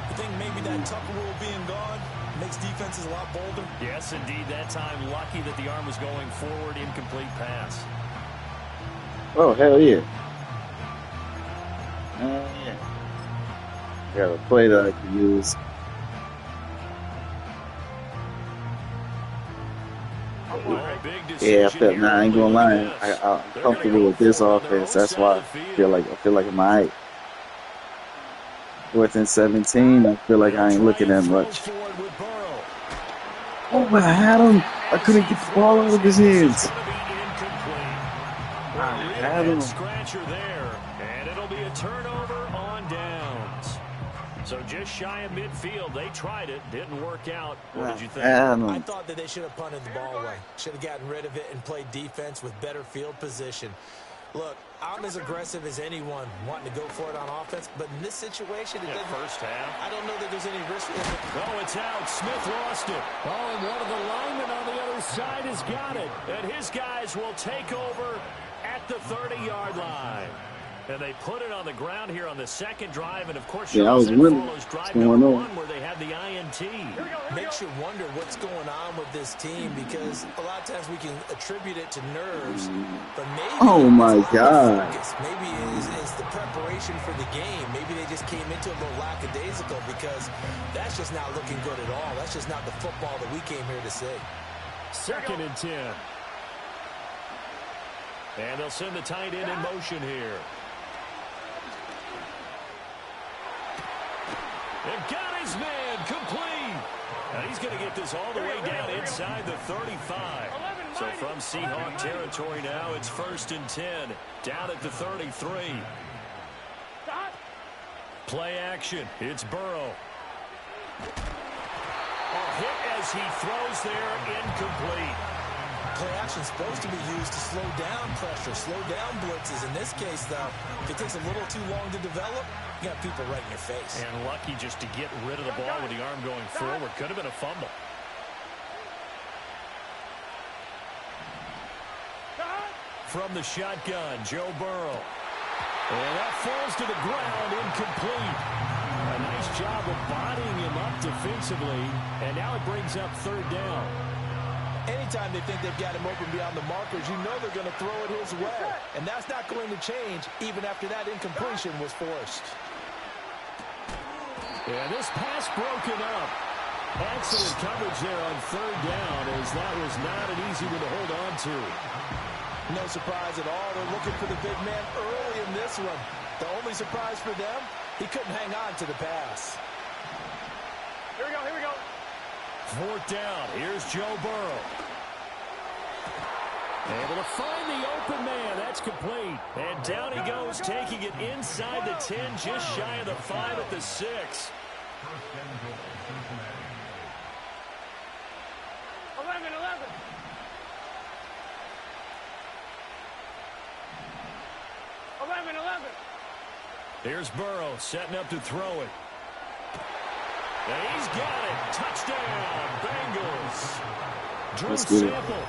I think maybe that Tucker rule being gone makes defenses a lot bolder. Yes, indeed. That time, lucky that the arm was going forward. Incomplete pass. Oh, hell yeah. Yeah. Got a play that I can use. Yeah, I ain't gonna lie. I'm comfortable with this offense. That's why I feel like I'm alright. 4th and 17. I feel like I ain't looking at much. Oh, but I had him. I couldn't get the ball out of his hands. I had him. Scratcher there, and it'll be a turnover on downs. So just shy of midfield. They tried it. Didn't work out. What did you think? I thought that they should have punted the ball away. Should have gotten rid of it and played defense with better field position. Look, I'm as aggressive as anyone wanting to go for it on offense, but in this situation, it doesn't. First half. I don't know that there's any risk in it. Oh, it's out. Smith lost it. Oh, and one of the linemen on the other side has got it. And his guys will take over at the 30-yard line. And they put it on the ground here on the second drive. And, of course, I was winning. drive number 1 where they had the INT. Makes you wonder what's going on with this team because a lot of times we can attribute it to nerves, but maybe oh my God. Maybe it's the preparation for the game. Maybe they just came into it a little lackadaisical because that's just not looking good at all. That's just not the football that we came here to see. 2nd and 10. And they'll send the tight end in motion here. They've got his man complete. Now he's going to get this all the way down inside the 35. So from Seahawk territory now, it's 1st and 10. Down at the 33. Play action. It's Burrow. A hit as he throws there, incomplete. Play action is supposed to be used to slow down pressure, slow down blitzes. In this case, though, if it takes a little too long to develop, you got people right in your face. And lucky just to get rid of the ball with the arm going forward. Could have been a fumble. From the shotgun, Joe Burrow. And that falls to the ground, incomplete. A nice job of bodying him up defensively. And now it brings up 3rd down. Anytime they think they've got him open beyond the markers, you know they're going to throw it his way. And that's not going to change even after that incompletion was forced. Yeah, this pass broken up. Excellent coverage there on 3rd down as that was not an easy one to hold on to. No surprise at all. They're looking for the big man early in this one. The only surprise for them, he couldn't hang on to the pass. Here we go, here we go. 4th down. Here's Joe Burrow. Able to find the open man. That's complete. And down he goes, taking it inside the 10, just shy of the 5 at the 6. 11. Here's Burrow setting up to throw it. And he's got it. Touchdown, Bengals. Drew Sample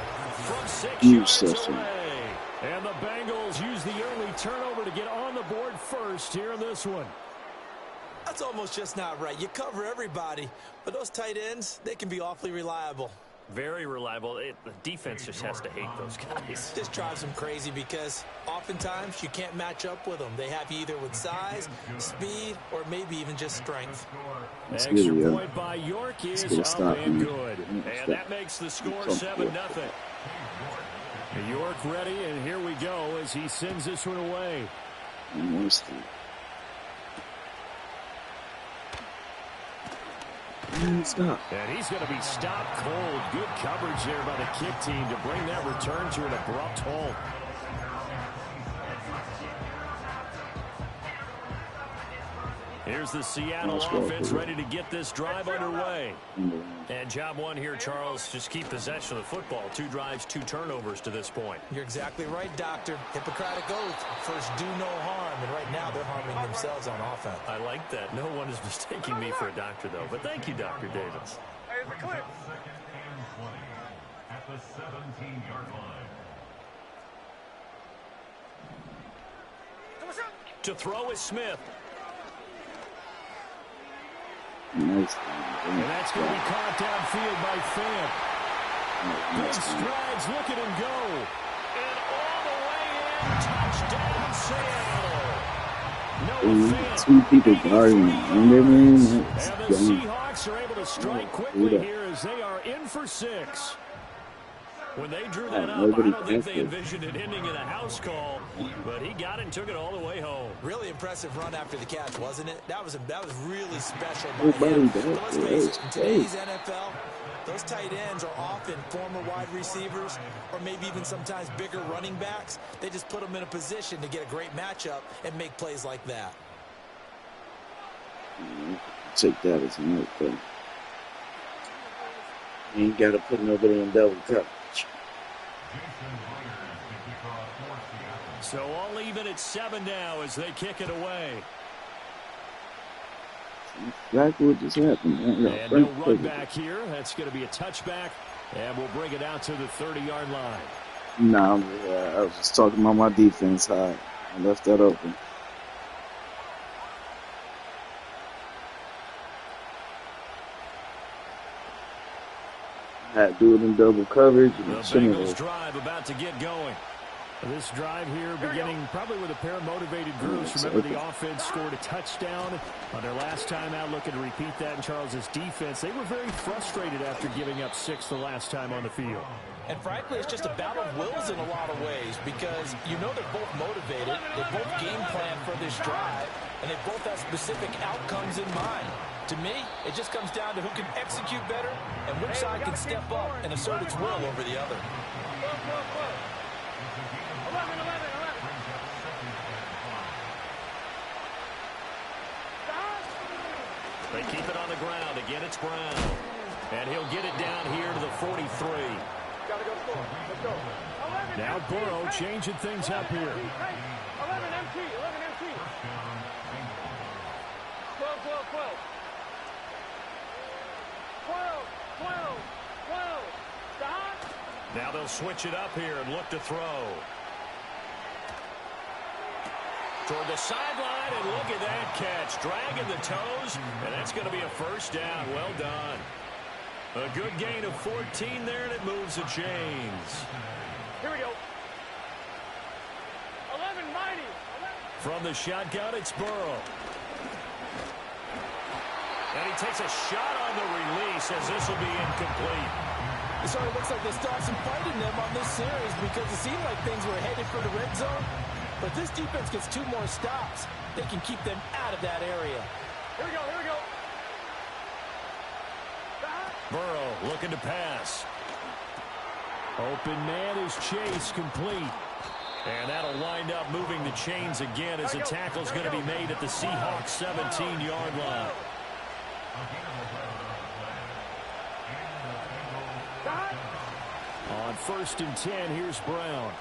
from 6 yards away. And the Bengals use the early turnover to get on the board first here in this one. That's almost just not right. You cover everybody, but those tight ends, they can be awfully reliable. Very reliable. The defense just has to hate those guys. This drives them crazy because oftentimes you can't match up with them. They have you either with size, speed, or maybe even just strength. Extra point by York is up and good. And that makes the score 7-0. York ready, and here we go as he sends this one away. Stop. And he's going to be stopped cold. Good coverage there by the kick team to bring that return to an abrupt halt. Here's the Seattle offense ready to get this drive underway. And job one here, Charles, just keep possession of the football. 2 drives, 2 turnovers to this point. You're exactly right, Doctor. Hippocratic oath. First, do no harm. And right now, they're harming themselves on offense. I like that. No one is mistaking me for a doctor, though. But thank you, Dr. Davis. Hey, it's a clip. Second and 20 at the 17-yard line. To throw is Smith. Nice. And that's going to be caught downfield by Fant. Big strides, look at him go. And all the way in, touchdown Seattle. No Fant. 2 people guarding him. And the Seahawks are able to strike quickly here as they are in for 6. When they drew that up, I don't think they envisioned it ending in a house call, but he got it and took it all the way home. Really impressive run after the catch, wasn't it? That was really special by him. But let's face it, in today's NFL, those tight ends are often former wide receivers or maybe even sometimes bigger running backs. They just put them in a position to get a great matchup and make plays like that. Take that as a note, though. You ain't got to put nobody in double coverage. So all even at 7 now as they kick it away. Exactly what just happened. And no run back here. That's going to be a touchback. And we'll bring it out to the 30-yard line. Nah, I was just talking about my defense. I left that open. I had to do it in double coverage. The Bengals drive about to get going. This drive here beginning probably with a pair of motivated groups. Remember, the offense scored a touchdown on their last time out, looking to repeat that in Charles's defense. They were very frustrated after giving up 6 the last time on the field. And frankly, it's just a battle of wills in a lot of ways because you know they're both motivated, they both game plan for this drive, and they both have specific outcomes in mind. To me, it just comes down to who can execute better and which side can step up and assert its will over the other. They keep it on the ground. Again, it's Brown. And he'll get it down here to the 43. Gotta go score. Let's go. 11 Now MT, Burrow hey. changing things up here. 11 MT, 11 MT. 12, 12, 12. 12, 12, 12. Stop. Now they'll switch it up here and look to throw. Toward the sideline, and look at that catch. Dragging the toes, and that's going to be a first down. Well done. A good gain of 14 there, and it moves the chains. Here we go. 11, mighty. 11. From the shotgun, it's Burrow. And he takes a shot on the release as this will be incomplete. It sort of looks like they start some fight in them on this series because it seemed like things were headed for the red zone. But this defense gets 2 more stops. They can keep them out of that area. Here we go, here we go. Burrow looking to pass. Open man is Chase, complete. And that'll wind up moving the chains again as the tackle's going to be made at the Seahawks 17-yard line. On 1st and 10, here's Brown.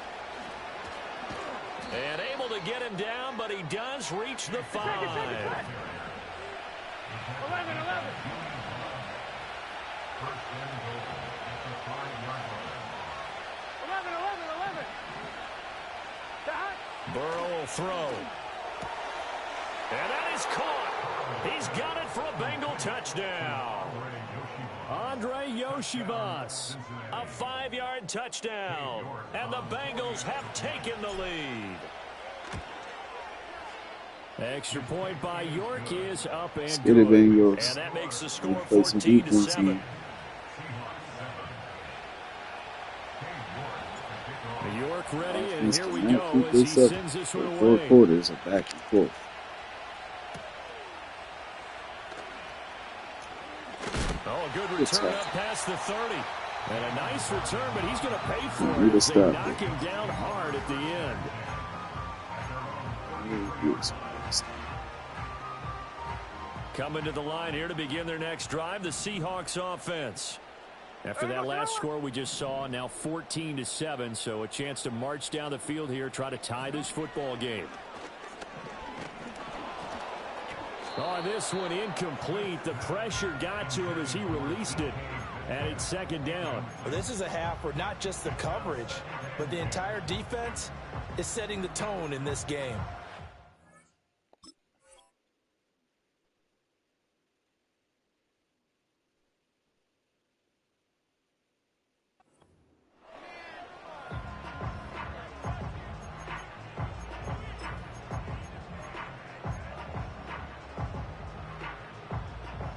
And able to get him down, but he does reach the 5. 11, 11. First and goal at the 5-yard line. 11, 11, 11. Burrow will throw. And that is caught. He's got it for a Bengal touchdown. Andre Yoshibas. A 5-yard touchdown. And the Bengals have taken the lead. Extra point by York is up and Get it, good. Bengals. And that makes the score Play some 14-7. York ready, and Defense here we cannot go keep as he this up. sends this one The 4 away. quarters are back and forth. Oh, a good return up past the 30. And a nice return, but he's going to pay for Need it to as they stop knock him down hard at the end. Coming to the line here to begin their next drive, the Seahawks offense. After that last score we just saw, now 14-7, so a chance to march down the field here, try to tie this football game. On this one, incomplete. The pressure got to him as he released it, and it's second down. Well, this is a half where not just the coverage, but the entire defense is setting the tone in this game.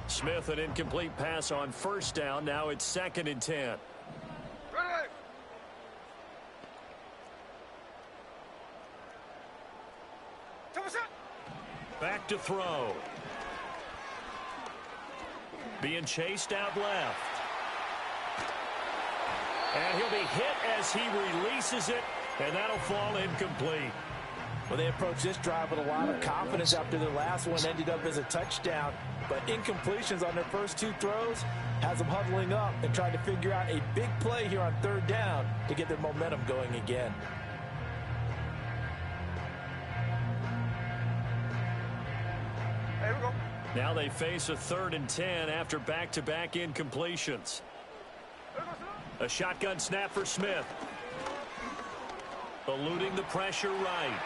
Smith, an incomplete pass on first down. Now it's 2nd and 10. Ready. Back to throw. Being chased out left. And he'll be hit as he releases it, and that'll fall incomplete. Well, they approached this drive with a lot of confidence after their last one ended up as a touchdown. But incompletions on their first 2 throws has them huddling up and trying to figure out a big play here on 3rd down to get their momentum going again. Here we go. Now they face a 3rd and 10 after back-to-back incompletions. A shotgun snap for Smith. Eluding the pressure right.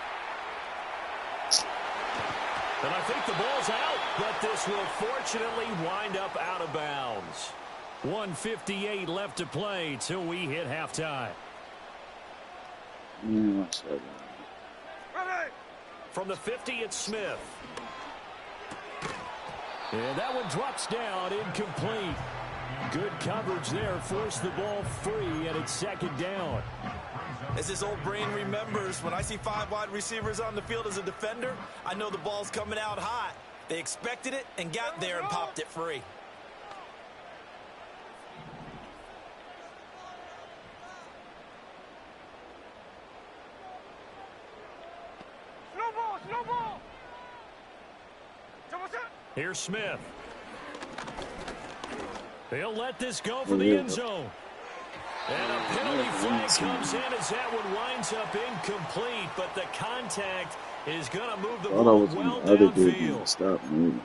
And I think the ball's out, but this will fortunately wind up out of bounds. 1:58 left to play till we hit halftime. From the 50, it's Smith. And that one drops down, incomplete. Good coverage there, forced the ball free, and it's 2nd down. As this old brain remembers, when I see 5 wide receivers on the field as a defender, I know the ball's coming out hot. They expected it and got there and popped it free. Slow ball. Here's Smith. They'll let this go for the end zone. And a penalty flag comes in as that one winds up incomplete, but the contact is going to move the ball well downfield. Stop moving.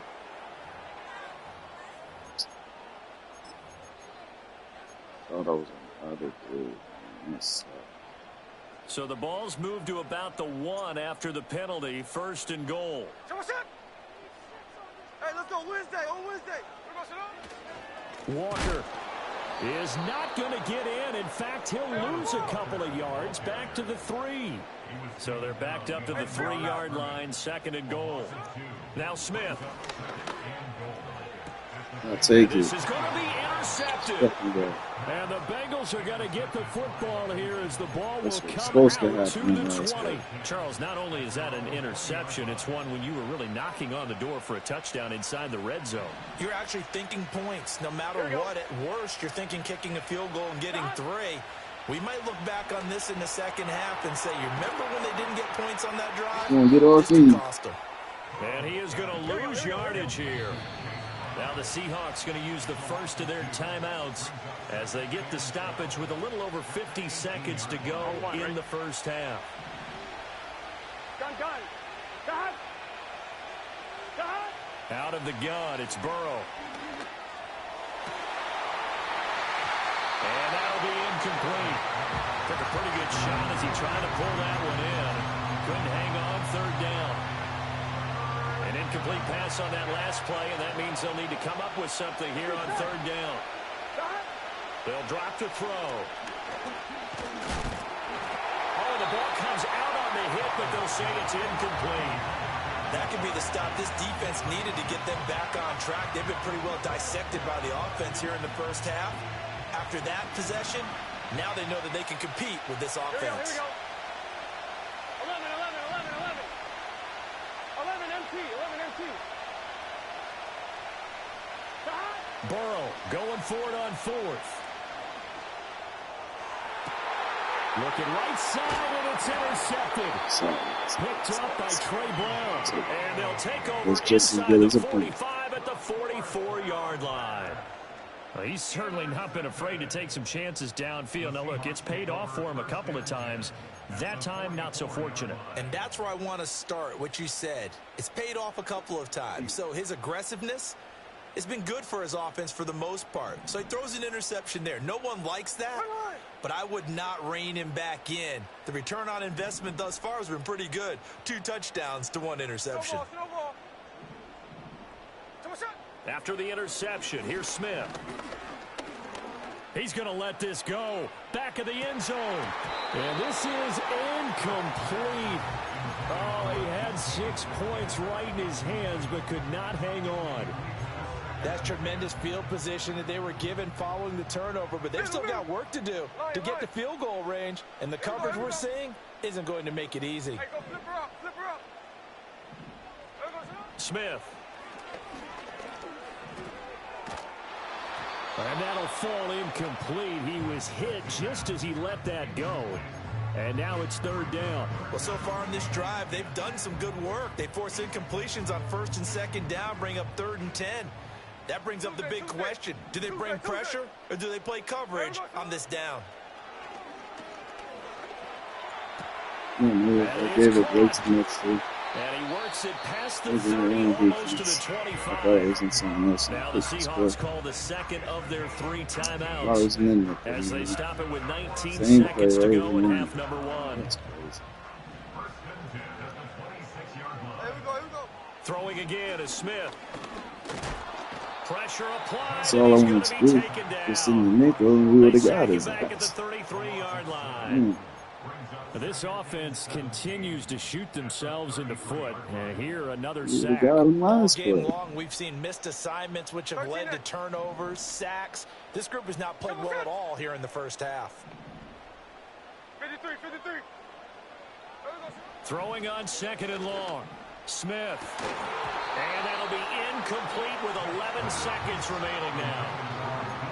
Thought I was on the other dude. So the ball's moved to about the 1 after the penalty, 1st and goal. Hey, let's go Wednesday, on Wednesday. Walker is not going to get in. In fact, he'll lose a couple of yards back to the 3. So they're backed up to the 3-yard line, 2nd and goal. Now Smith. I'll take it. This is going to be intercepted. And the Bengals are going to get the football here as the ball will come out to the 20. Charles, not only is that an interception, it's one when you were really knocking on the door for a touchdown inside the red zone. You're actually thinking points. No matter what, at worst, you're thinking kicking a field goal and getting 3. We might look back on this in the second half and say, you remember when they didn't get points on that drive? Get off me. Cost them. And he is going to lose yardage here. Now the Seahawks going to use the first of their timeouts as they get the stoppage with a little over 50 seconds to go in the first half. Out of the gun, it's Burrow. And that'll be incomplete. Took a pretty good shot as he tried to pull that one in. Couldn't hang on, 3rd down. An incomplete pass on that last play, and that means they'll need to come up with something here on 3rd down. They'll drop to throw. Oh, the ball comes out on the hit, but they'll say it's incomplete. That could be the stop this defense needed to get them back on track. They've been pretty well dissected by the offense here in the first half. After that possession, now they know that they can compete with this offense. Here we go. 11 MT. Burrow going for it on 4th. Looking right side, and it's intercepted. Picked up by Trey Brown. And they'll take over It's just as inside good the as a point. 45 at the 44-yard line. Well, he's certainly not been afraid to take some chances downfield. Now, look, it's paid off for him a couple of times. That time, not so fortunate. And that's where I want to start, what you said. It's paid off a couple of times. So his aggressiveness has been good for his offense for the most part. So he throws an interception there. No one likes that, but I would not rein him back in. The return on investment thus far has been pretty good. 2 touchdowns to 1 interception. After the interception, here's Smith. He's going to let this go. Back of the end zone. And this is incomplete. Oh, he had 6 points right in his hands, but could not hang on. That's tremendous field position that they were given following the turnover, but they've still got work to do to get to field goal range, and the coverage we're seeing isn't going to make it easy. Smith. And that'll fall incomplete. He was hit just as he let that go. And now it's 3rd down. Well, so far in this drive, they've done some good work. They force incompletions on 1st and 2nd down, bring up 3rd and 10. That brings up the big question. Do they bring pressure or do they play coverage on this down? I gave it way too much too. And he works it past the 30, almost to the 25. Now the Seahawks call the second of their 3 timeouts as they stop it with 19 seconds to go in half number 1. Throwing again is Smith. Pressure applied. That's all I wanted to do. Just in the nickel, and we would have got his back at the 33-yard line. This offense continues to shoot themselves in the foot. And here another sack. All game long, we've seen missed assignments, which have led to turnovers, sacks. This group has not played well at all here in the first half. 53. Throwing on 2nd and long. Smith. And that'll be incomplete with 11 seconds remaining now.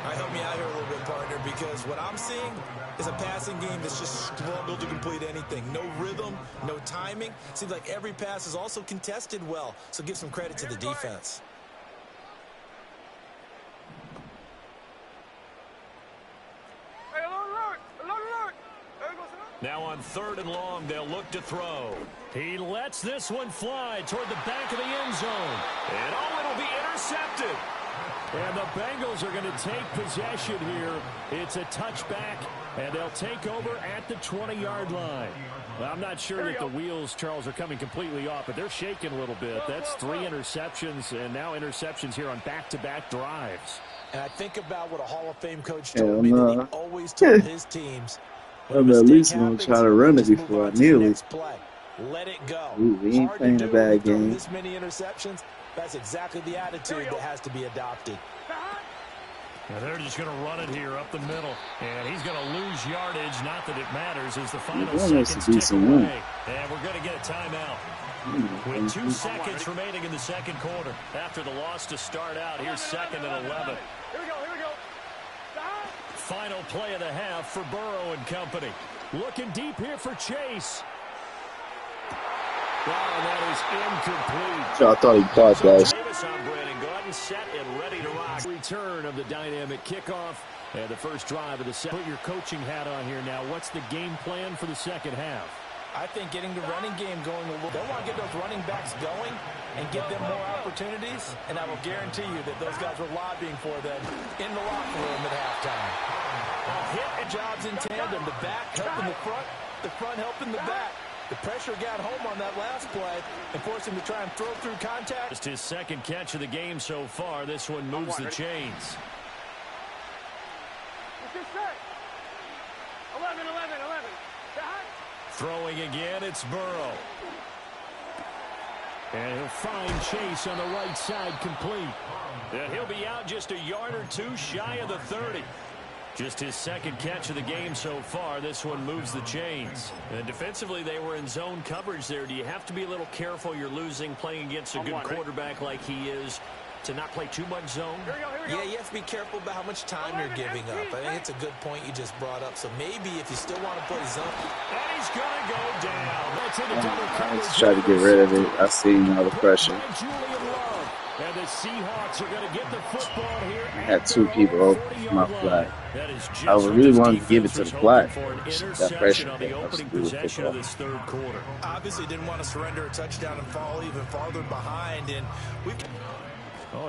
All right, help me out here a little bit, partner, because what I'm seeing is a passing game that's just struggled to complete anything. No rhythm, no timing. Seems like every pass is also contested well, so give some credit to the defense. Now on 3rd and long, they'll look to throw. He lets this one fly toward the back of the end zone. And it'll be intercepted. And the Bengals are going to take possession here. It's a touchback, and they'll take over at the 20-yard line. Well, I'm not sure that the wheels, Charles, are coming completely off, but they're shaking a little bit. That's 3 interceptions, and now interceptions here on back-to-back drives. And I think about what a Hall of Fame coach told me that he always told his teams. I'm at least going to try to run it before I kneel it. Let it go. We ain't playing a bad game. This many interceptions, that's exactly the attitude that has to be adopted. Now they're just going to run it here up the middle. And he's going to lose yardage. Not that it matters as the final seconds tick away. And we're going to get a timeout. With 2 seconds remaining in the 2nd quarter. After the loss to start out, here's 2nd and 11. Here we go. Final play of the half for Burrow and company. Looking deep here for Chase. Wow, that is incomplete. I thought he caught that. Davis on Brandon Gordon, set and ready to rock. Return of the dynamic kickoff and the first drive of the second. Put your coaching hat on here now. What's the game plan for the second half? I think getting the running game going a little. They want to get those running backs going and give them more opportunities. And I will guarantee you that those guys were lobbying for them in the locker room at halftime. Hit and jobs in tandem. The back helping the front helping the back. The pressure got home on that last play and forced him to try and throw through contact. Just his 2nd catch of the game so far. This one moves the chains. 11. Throwing again, it's Burrow. And he'll find Chase on the right side complete. And he'll be out just a yard or 2 shy of the 30. Just his 2nd catch of the game so far. This one moves the chains. And defensively, they were in zone coverage there. Do you have to be a little careful? You're losing playing against a good quarterback like he is to not play too much zone? Yeah, you have to be careful about how much time you're giving up. I think it's a good point you just brought up. So maybe if you still want to play zone. And he's going to go down. I just try to get rid of it. I see now the pressure. And the Seahawks are going to get the football here. I had two people open my flag. I really wanted to give it to the flag. That pressure on the opening possession of this third quarter. Obviously didn't want to surrender a touchdown and fall even farther behind. And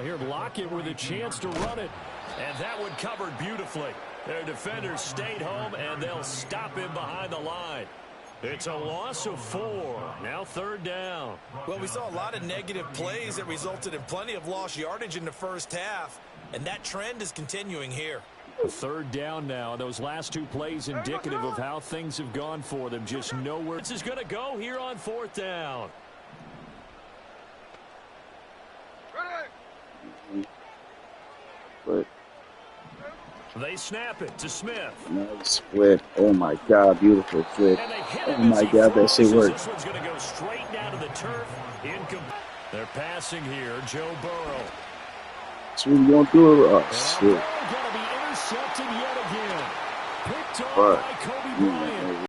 here Lockett with a chance to run it. And that one covered beautifully. Their defenders stayed home, and they'll stop him behind the line. It's a loss of 4. Now third down. Well, we saw a lot of negative plays that resulted in plenty of lost yardage in the first half, and that trend is continuing here. Third down now. Those last 2 plays indicative of how things have gone for them. Just nowhere. This is going to go here on fourth down. But they snap it to Smith. Nice flip. Oh my God, beautiful flip. Oh my God, that shit worked. This one's going to go straight down to the turf. They're passing here. Joe Burrow. So we going through it. Oh shit. Going to be intercepted yet again. Picked off by Kobe Bryant.